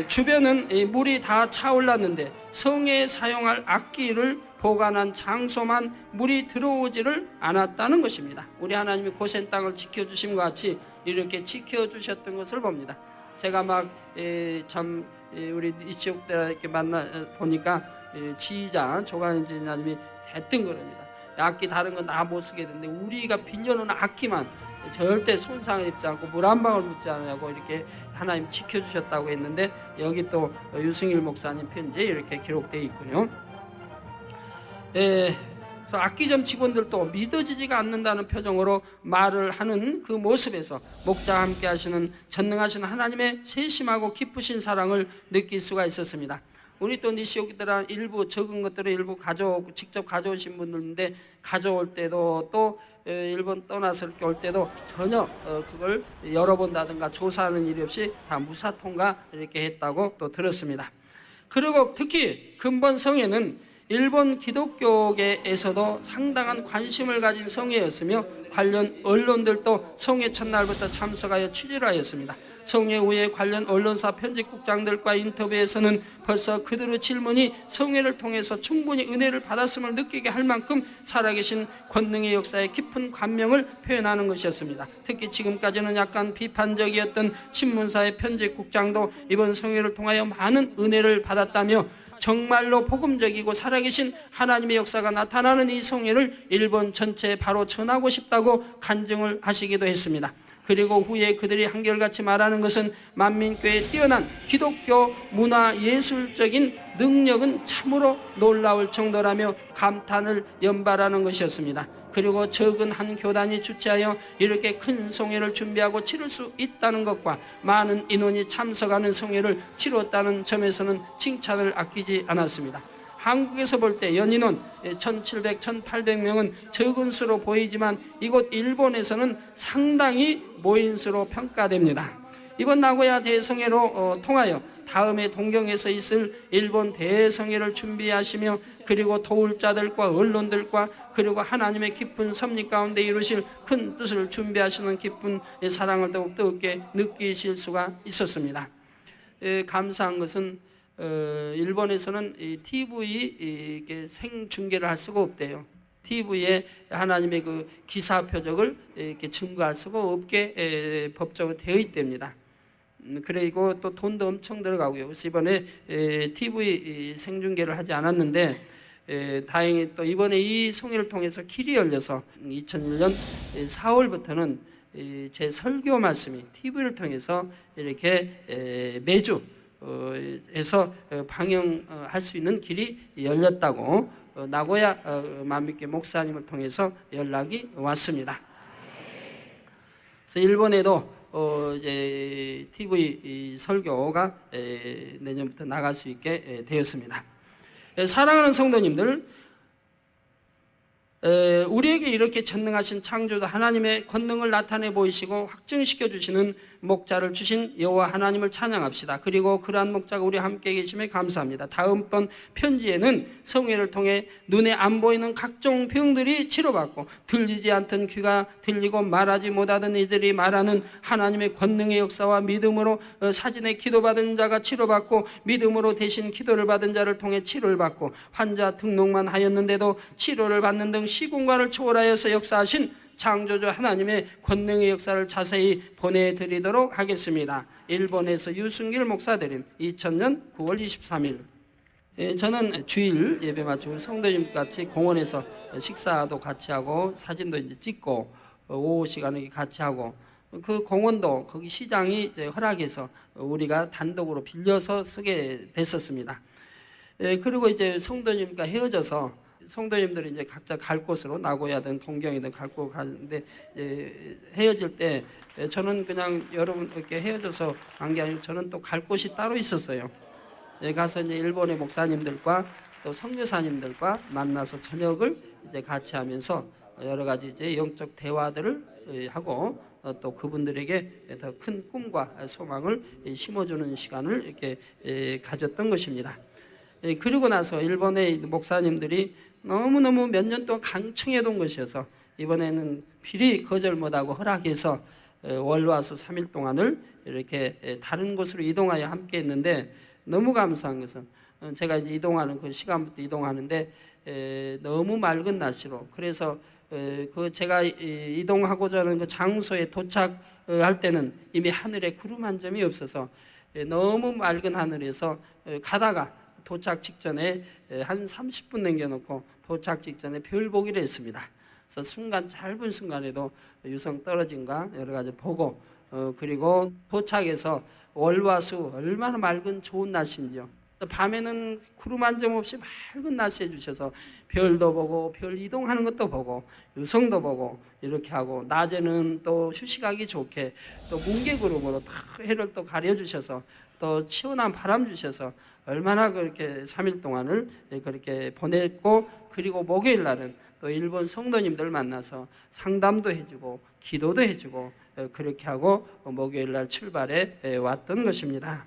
주변은 물이 다 차올랐는데 성회에 사용할 악기를 보관한 장소만 물이 들어오지를 않았다는 것입니다. 우리 하나님이 고센 땅을 지켜주심과 같이 이렇게 지켜주셨던 것을 봅니다. 제가 참 우리 이치옥 때 이렇게 만나 보니까 지휘자 조관현 지휘자님이 대뜸 그럽니다. 악기 다른 건 다 못 쓰게 되는데 우리가 빌려놓은 악기만 절대 손상을 입지 않고 물 한 방울 묻지 않으려고 이렇게 하나님 지켜주셨다고 했는데, 여기 또 유승일 목사님 편지에 이렇게 기록되어 있군요. 그래서 악기점 직원들도 믿어지지가 않는다는 표정으로 말을 하는 그 모습에서 목자와 함께 하시는 전능하신 하나님의 세심하고 기쁘신 사랑을 느낄 수가 있었습니다. 우리 또 니시오기들은 일부 적은 것들을 일부 직접 가져오신 분들인데, 가져올 때도 또 일본 떠나서 이렇게 올 때도 전혀 그걸 열어본다든가 조사하는 일이 없이 다 무사통과 이렇게 했다고 또 들었습니다. 그리고 특히 근본성에는 일본 기독교계에서도 상당한 관심을 가진 성회였으며 관련 언론들도 성회 첫날부터 참석하여 취재를 하였습니다. 성회 후에 관련 언론사 편집국장들과 인터뷰에서는 벌써 그들의 질문이 성회를 통해서 충분히 은혜를 받았음을 느끼게 할 만큼 살아계신 권능의 역사에 깊은 감명을 표현하는 것이었습니다. 특히 지금까지는 약간 비판적이었던 신문사의 편집국장도 이번 성회를 통하여 많은 은혜를 받았다며 정말로 복음적이고 살아계신 하나님의 역사가 나타나는 이 성회를 일본 전체에 바로 전하고 싶다고 간증을 하시기도 했습니다. 그리고 후에 그들이 한결같이 말하는 것은 만민교회의 뛰어난 기독교 문화 예술적인 능력은 참으로 놀라울 정도라며 감탄을 연발하는 것이었습니다. 그리고 적은 한 교단이 주최하여 이렇게 큰 성회를 준비하고 치를 수 있다는 것과 많은 인원이 참석하는 성회를 치렀다는 점에서는 칭찬을 아끼지 않았습니다. 한국에서 볼 때 연인원 1700, 1800명은 적은 수로 보이지만 이곳 일본에서는 상당히 모인 수로 평가됩니다. 이번 나고야 대성회로 통하여 다음에 동경에서 있을 일본 대성회를 준비하시며 그리고 도울 자들과 언론들과 그리고 하나님의 깊은 섭리 가운데 이루실 큰 뜻을 준비하시는 기쁜 사랑을 더욱 뜨겁게 느끼실 수가 있었습니다. 감사한 것은 일본에서는 TV 생중계를 할 수가 없대요. TV에 하나님의 그 기사 표적을 이렇게 증거할 수가 없게 법적으로 되어 있답니다. 그리고 또 돈도 엄청 들어가고요. 그래서 이번에 TV 생중계를 하지 않았는데 다행히 또 이번에 이 성회를 통해서 길이 열려서 2001년 4월부터는 제 설교 말씀이 TV를 통해서 이렇게 매주 해서 방영할 수 있는 길이 열렸다고 나고야 만민교회 목사님을 통해서 연락이 왔습니다. 그래서 일본에도 이제 TV 설교가 내년부터 나갈 수 있게 되었습니다. 사랑하는 성도님들, 우리에게 이렇게 전능하신 창조주 하나님의 권능을 나타내 보이시고 확증시켜 주시는 목자를 주신 여호와 하나님을 찬양합시다. 그리고 그러한 목자가 우리 함께 계심에 감사합니다. 다음번 편지에는 성회를 통해 눈에 안 보이는 각종 병들이 치료받고 들리지 않던 귀가 들리고 말하지 못하던 이들이 말하는 하나님의 권능의 역사와 믿음으로 사진에 기도받은 자가 치료받고 믿음으로 대신 기도를 받은 자를 통해 치료를 받고 환자 등록만 하였는데도 치료를 받는 등 시공간을 초월하여서 역사하신 창조주 하나님의 권능의 역사를 자세히 보내드리도록 하겠습니다. 일본에서 유승길 목사드림 2000년 9월 23일. 저는 주일 예배 마치고 성도님 같이 공원에서 식사도 같이 하고 사진도 이제 찍고 오후 시간에 같이 하고 그 공원도 거기 시장이 이제 허락해서 우리가 단독으로 빌려서 쓰게 됐었습니다. 그리고 이제 성도님과 헤어져서 성도님들이 이제 각자 갈 곳으로 나고야든 동경이든 갈 곳 가는데 헤어질 때 저는 그냥 여러분 이렇게 헤어져서 간 게 아니고 저는 또 갈 곳이 따로 있었어요. 가서 이제 일본의 목사님들과 또 선교사님들과 만나서 저녁을 이제 같이 하면서 여러 가지 이제 영적 대화들을 하고 또 그분들에게 더 큰 꿈과 소망을 심어주는 시간을 이렇게 가졌던 것입니다. 그리고 나서 일본의 목사님들이 너무너무 몇 년 동안 강청해둔 것이어서 이번에는 필히 거절 못하고 허락해서 월화수 3일 동안을 이렇게 다른 곳으로 이동하여 함께 했는데 너무 감사한 것은 제가 이제 이동하는 그 시간부터 이동하는데 너무 맑은 날씨로 그래서 그 제가 이동하고자 하는 그 장소에 도착할 때는 이미 하늘에 구름 한 점이 없어서 너무 맑은 하늘에서 가다가 도착 직전에 한 30분 남겨놓고 도착 직전에 별 보기를 했습니다. 그래서 순간 짧은 순간에도 유성 떨어진가 여러 가지 보고 그리고 도착해서 월화수 얼마나 맑은 좋은 날씨인지요. 밤에는 구름 한 점 없이 맑은 날씨 해주셔서 별도 보고 별 이동하는 것도 보고 유성도 보고 이렇게 하고 낮에는 또 휴식하기 좋게 또 뭉게구름으로 다 해를 또 가려주셔서 또 시원한 바람 주셔서 얼마나 그렇게 3일 동안을 그렇게 보냈고 그리고 목요일 날은 또 일본 성도님들 만나서 상담도 해주고 기도도 해주고 그렇게 하고 목요일 날 출발해 왔던 것입니다.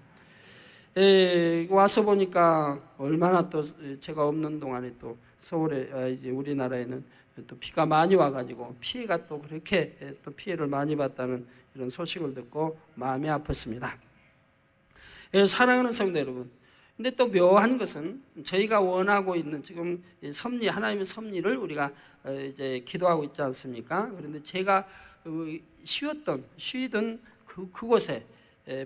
와서 보니까 얼마나 또 제가 없는 동안에 또 서울에 이제 우리나라에는 또 비가 많이 와가지고 피해가 또 그렇게 또 피해를 많이 봤다는 이런 소식을 듣고 마음이 아팠습니다. 사랑하는 성도 여러분, 근데 또 묘한 것은 저희가 원하고 있는 지금 섭리 하나님의 섭리를 우리가 이제 기도하고 있지 않습니까? 그런데 제가 쉬던 그곳에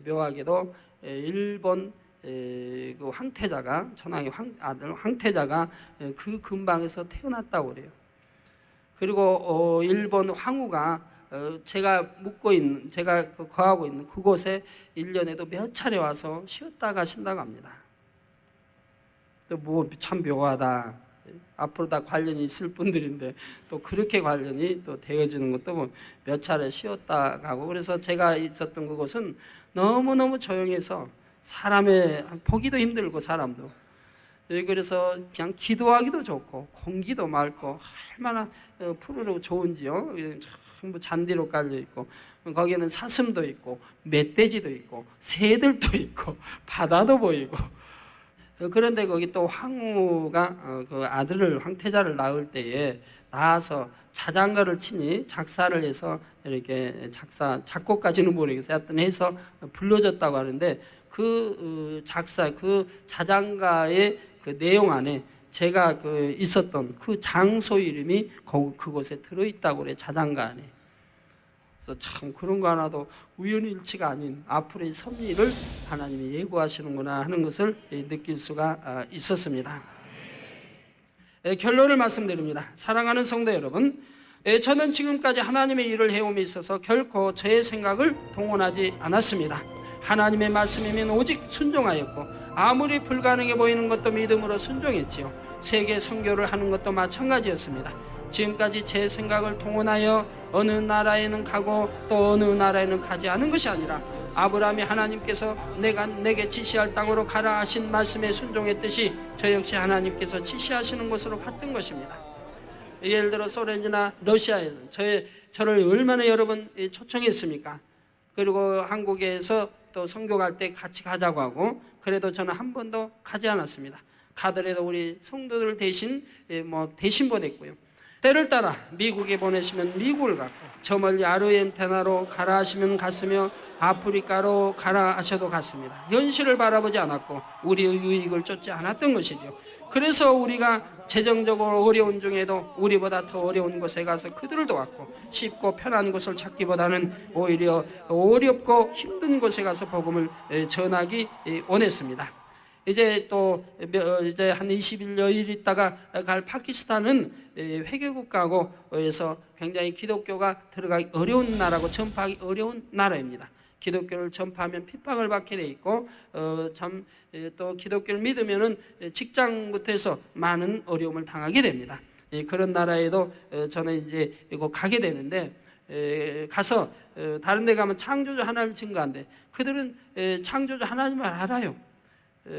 묘하게도 일본 그 황태자가 천황의 아들 황태자가 그 근방에서 태어났다고 그래요. 그리고 일본 황후가 제가 제가 거하고 있는 그곳에 1년에도 몇 차례 와서 쉬었다 가신다고 합니다. 또 뭐 참 묘하다. 앞으로 다 관련이 있을 분들인데 또 그렇게 관련이 또 되어지는 것도 뭐 몇 차례 쉬었다 가고 그래서 제가 있었던 그곳은 너무너무 조용해서 사람의 보기도 힘들고 사람도 그래서 그냥 기도하기도 좋고 공기도 맑고 얼마나 푸르르 좋은지요. 전부 잔디로 깔려 있고 거기에는 사슴도 있고 멧돼지도 있고 새들도 있고 바다도 보이고 그런데 거기 또 황후가 그 아들을 황태자를 낳을 때에 낳아서 자장가를 치니 작사를 해서 이렇게 작곡까지는 모르겠어요. 하여튼 해서 불러줬다고 하는데 그 자장가의 그 내용 안에 제가 있었던 그 장소 이름이 그곳에 들어있다고 그래요. 자장가 안에. 그래서 참 그런 거 하나도 우연일치가 아닌 앞으로의 섭리를 하나님이 예고하시는구나 하는 것을 느낄 수가 있었습니다. 결론을 말씀드립니다. 사랑하는 성도 여러분, 저는 지금까지 하나님의 일을 해옴에 있어서 결코 저의 생각을 동원하지 않았습니다. 하나님의 말씀이면 오직 순종하였고 아무리 불가능해 보이는 것도 믿음으로 순종했지요. 세계 선교를 하는 것도 마찬가지였습니다. 지금까지 제 생각을 동원하여 어느 나라에는 가고 또 어느 나라에는 가지 않은 것이 아니라 아브라함이 하나님께서 내게 지시할 땅으로 가라 하신 말씀에 순종했듯이 저 역시 하나님께서 지시하시는 곳으로 갔던 것입니다. 예를 들어 소련이나 러시아에서 저를 얼마나 여러 번 초청했습니까? 그리고 한국에서 또 선교 갈 때 같이 가자고 하고 그래도 저는 한 번도 가지 않았습니다. 가더라도 우리 성도들 대신 보냈고요. 때를 따라 미국에 보내시면 미국을 갔고 저 멀리 아르헨티나로 가라 하시면 갔으며 아프리카로 가라 하셔도 갔습니다. 현실을 바라보지 않았고 우리의 유익을 쫓지 않았던 것이죠. 그래서 우리가 재정적으로 어려운 중에도 우리보다 더 어려운 곳에 가서 그들을 도왔고 쉽고 편한 곳을 찾기보다는 오히려 어렵고 힘든 곳에 가서 복음을 전하기 원했습니다. 이제 한 20여일 있다가 갈 파키스탄은 회개국가고 해서 굉장히 기독교가 들어가기 어려운 나라고 전파하기 어려운 나라입니다. 기독교를 전파하면 핍박을 받게 돼 있고 또 기독교를 믿으면은 직장부터 해서 많은 어려움을 당하게 됩니다. 그런 나라에도 저는 이제 가게 되는데 가서 다른 데 가면 창조주 하나님을 증거한대. 그들은 창조주 하나님을 알아요.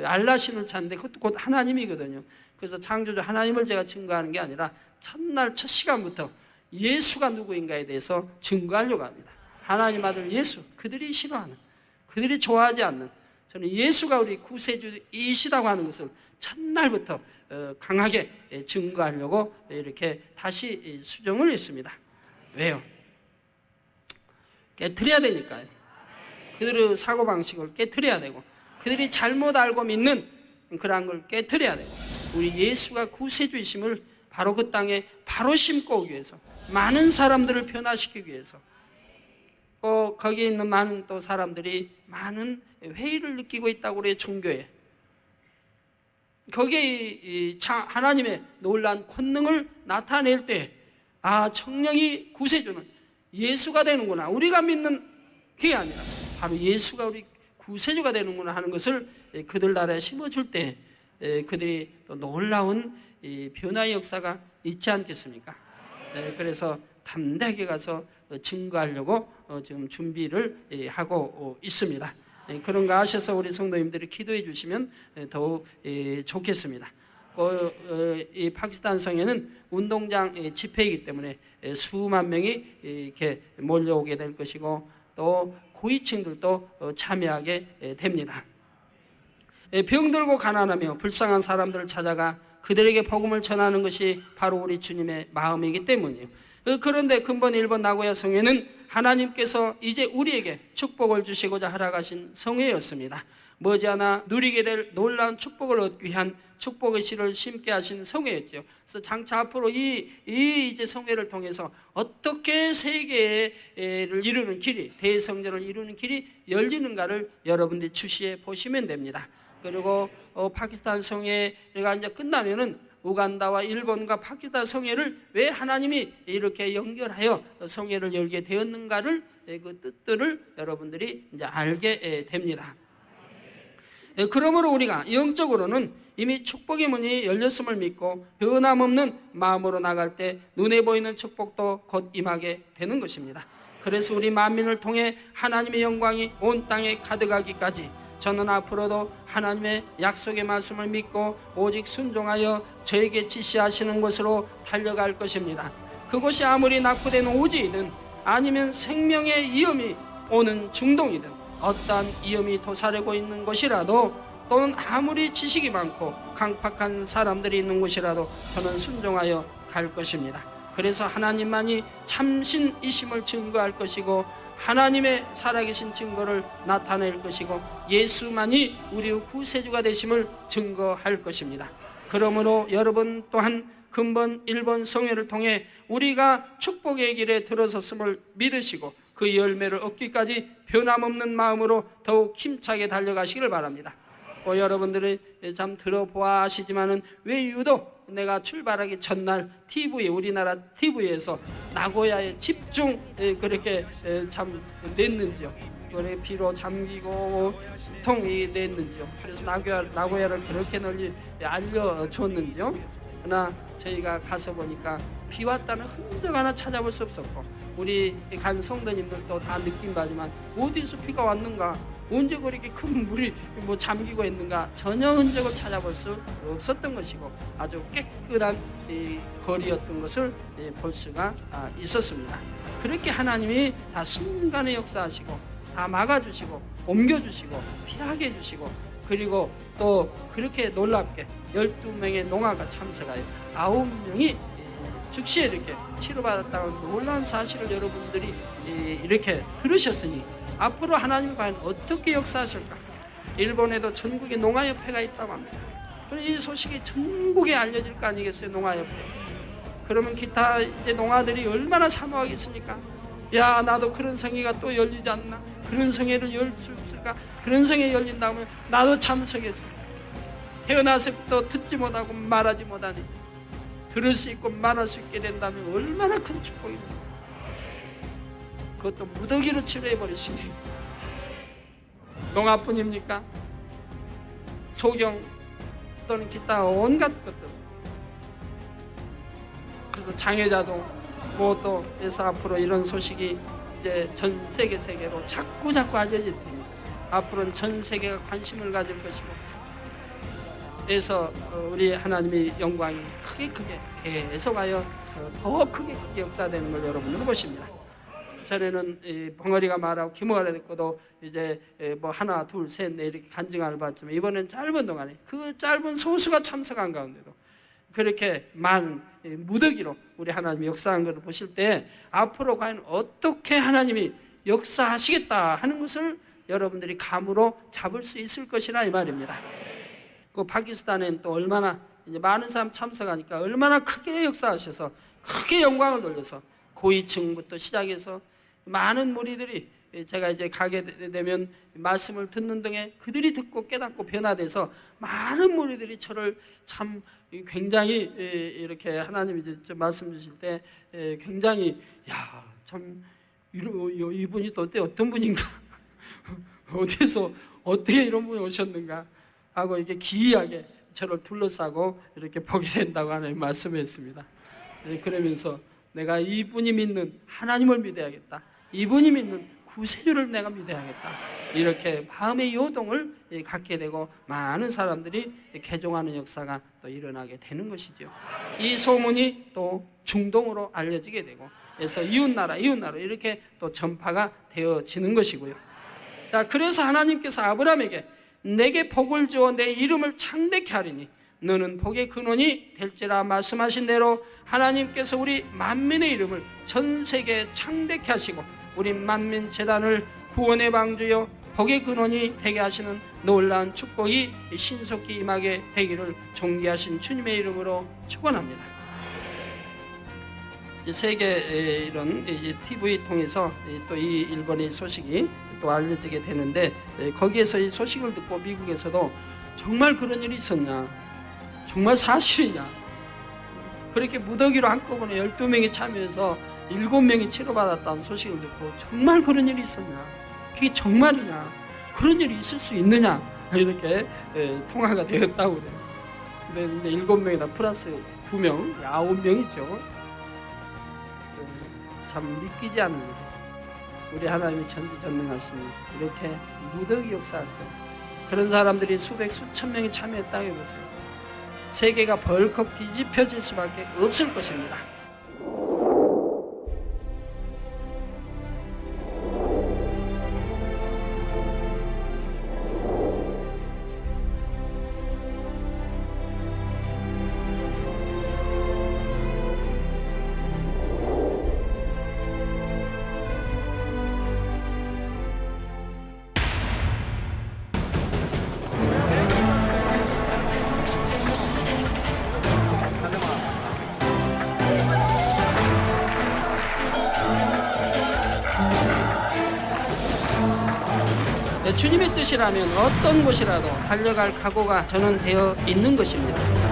알라신을 찾는데 그것도 곧 하나님이거든요. 그래서 창조주 하나님을 제가 증거하는 게 아니라 첫날 첫 시간부터 예수가 누구인가에 대해서 증거하려고 합니다. 하나님 아들 예수, 그들이 싫어하는, 그들이 좋아하지 않는 저는 예수가 우리 구세주이시다고 하는 것을 첫날부터 강하게 증거하려고 이렇게 다시 수정을 했습니다. 왜요? 깨트려야 되니까요. 그들의 사고방식을 깨트려야 되고 그들이 잘못 알고 믿는 그러한 걸 깨트려야 되고 우리 예수가 구세주이심을 바로 그 땅에 바로 심고 오기 위해서 많은 사람들을 변화시키기 위해서 거기에 있는 많은 또 사람들이 많은 회의를 느끼고 있다고 그래요. 종교에. 거기에 하나님의 놀라운 권능을 나타낼 때 성령이 구세주는 예수가 되는구나. 우리가 믿는 그게 아니라 바로 예수가 우리 구세주가 되는구나 하는 것을 그들 나라에 심어줄 때 그들이 또 놀라운 변화의 역사가 있지 않겠습니까? 그래서 담대하게 가서 증거하려고 지금 준비를 하고 있습니다. 그런 거 아셔서 우리 성도님들이 기도해 주시면 더욱 좋겠습니다. 이 파키스탄 성에는 운동장 집회이기 때문에 수만 명이 이렇게 몰려오게 될 것이고 또 고위층들도 참여하게 됩니다. 병들고 가난하며 불쌍한 사람들을 찾아가 그들에게 복음을 전하는 것이 바로 우리 주님의 마음이기 때문이에요. 그런데 근본 일본 나고야 성회는 하나님께서 이제 우리에게 축복을 주시고자 하락하신 성회였습니다. 머지않아 누리게 될 놀라운 축복을 얻기 위한 축복의 씨를 심게 하신 성회였죠. 그래서 장차 앞으로 이 이제 성회를 통해서 어떻게 세계를 이루는 길이, 대성전을 이루는 길이 열리는가를 여러분들이 주시해 보시면 됩니다. 그리고 파키스탄 성회가 이제 끝나면은 우간다와 일본과 파키스탄 성회를 왜 하나님이 이렇게 연결하여 성회를 열게 되었는가를 그 뜻들을 여러분들이 이제 알게 됩니다. 그러므로 우리가 영적으로는 이미 축복의 문이 열렸음을 믿고 변함없는 마음으로 나갈 때 눈에 보이는 축복도 곧 임하게 되는 것입니다. 그래서 우리 만민을 통해 하나님의 영광이 온 땅에 가득하기까지 저는 앞으로도 하나님의 약속의 말씀을 믿고 오직 순종하여 저에게 지시하시는 곳으로 달려갈 것입니다. 그곳이 아무리 낙후된 오지이든 아니면 생명의 위험이 오는 중동이든 어떠한 위험이 도사리고 있는 곳이라도 또는 아무리 지식이 많고 강팍한 사람들이 있는 곳이라도 저는 순종하여 갈 것입니다. 그래서 하나님만이 참신이심을 증거할 것이고 하나님의 살아계신 증거를 나타낼 것이고 예수만이 우리의 구세주가 되심을 증거할 것입니다. 그러므로 여러분 또한 근본 일본 성회를 통해 우리가 축복의 길에 들어섰음을 믿으시고 그 열매를 얻기까지 변함없는 마음으로 더욱 힘차게 달려가시길 바랍니다. 여러분들이 참 들어보아 하시지만은 왜 유독 내가 출발하기 전날 TV, 우리나라 TV에서 나고야에 집중 그렇게 참 냈는지요. 그래 비로 잠기고 통이 냈는지요. 그래서 나고야를 그렇게 널리 알려줬는지요. 그러나 저희가 가서 보니까 비 왔다는 흔적 하나 찾아볼 수 없었고 우리 간 성도님들도 다 느낀 바지만 어디서 비가 왔는가, 언제 그렇게 큰 물이 잠기고 있는가 전혀 흔적을 찾아볼 수 없었던 것이고 아주 깨끗한 거리였던 것을 볼 수가 있었습니다. 그렇게 하나님이 다 순간에 역사하시고 다 막아주시고 옮겨주시고 피하게 해주시고 그리고 또 그렇게 놀랍게 12명의 농아가 참석하여 9명이 즉시에 이렇게 치료받았다는 놀라운 사실을 여러분들이 이렇게 들으셨으니 앞으로 하나님 과연 어떻게 역사하실까? 일본에도 전국에 농아협회가 있다고 합니다. 그럼 이 소식이 전국에 알려질 거 아니겠어요, 농아협회? 그러면 기타 이제 농아들이 얼마나 사모하겠습니까? 야, 나도 그런 성회가 또 열리지 않나? 그런 성회를 열 수 있을까? 그런 성회 열린다면 나도 참석해서 태어나서 또 듣지 못하고 말하지 못하니 들을 수 있고 말할 수 있게 된다면 얼마나 큰 축복입니까? 그것도 무더기로 치료해버리시니 농아뿐입니까? 소경 또는 기타 온갖 것들 그래서 장애자도 뭐 또 해서 앞으로 이런 소식이 이제 전 세계로 자꾸 알려질 테니까 앞으로는 전 세계가 관심을 가질 것이고 그래서 우리 하나님의 영광이 크게 계속하여 더 크게 역사되는 걸 여러분들은 보십니다. 전에는 벙어리가 말하고 김어가 됐고도 이제 뭐 하나 둘 셋 넷 이렇게 간증을 봤지만 이번엔 짧은 동안에 그 짧은 소수가 참석한 가운데도 그렇게 많은 무더기로 우리 하나님이 역사한 것을 보실 때 앞으로 과연 어떻게 하나님이 역사하시겠다 하는 것을 여러분들이 감으로 잡을 수 있을 것이라 이 말입니다. 그 파키스탄엔 또 얼마나 이제 많은 사람 참석하니까 얼마나 크게 역사하셔서 크게 영광을 돌려서 고위층부터 시작해서 많은 무리들이 제가 이제 가게 되면 말씀을 듣는 등에 그들이 듣고 깨닫고 변화돼서 많은 무리들이 저를 참 굉장히 이렇게 하나님이 이제 말씀 주실 때 굉장히 야, 참 이분이 또 어떤 분인가 어디서 어떻게 이런 분이 오셨는가 하고 이렇게 기이하게 저를 둘러싸고 이렇게 보게 된다고 하나님 말씀했습니다. 그러면서 내가 이분이 믿는 하나님을 믿어야겠다. 이분이 믿는 구세주를 내가 믿어야겠다. 이렇게 마음의 요동을 갖게 되고 많은 사람들이 개종하는 역사가 또 일어나게 되는 것이죠. 이 소문이 또 중동으로 알려지게 되고 그래서 이웃나라 이렇게 또 전파가 되어지는 것이고요. 자, 그래서 하나님께서 아브라함에게 내게 복을 주어 내 이름을 창대케 하리니 너는 복의 근원이 될지라 말씀하신 대로 하나님께서 우리 만민의 이름을 전 세계에 창대케 하시고 우리 만민 재단을 구원의 방주여 복의 근원이 되게 하시는 놀라운 축복이 신속히 임하게 되기를 존귀하신 주님의 이름으로 축원합니다. 세계 이런 TV 통해서 또 이 일본의 소식이 또 알려지게 되는데 거기에서 이 소식을 듣고 미국에서도 정말 그런 일이 있었냐, 정말 사실이냐, 그렇게 무더기로 한꺼번에 12명이 참여해서 7명이 치료받았다는 소식을 듣고 정말 그런 일이 있었냐, 그게 정말이냐, 그런 일이 있을 수 있느냐 이렇게 통화가 되었다고 그래요. 근데 이제 7명이다 플러스 2명, 9명이죠. 참 믿기지 않는 일이에요. 우리 하나님이 천지전능하시니 이렇게 무더기 역사할 때 그런 사람들이 수백 수천 명이 참여했다고 해보세요. 세계가 벌컥 뒤집혀질 수밖에 없을 것입니다. 주님의 뜻이라면 어떤 곳이라도 달려갈 각오가 저는 되어 있는 것입니다.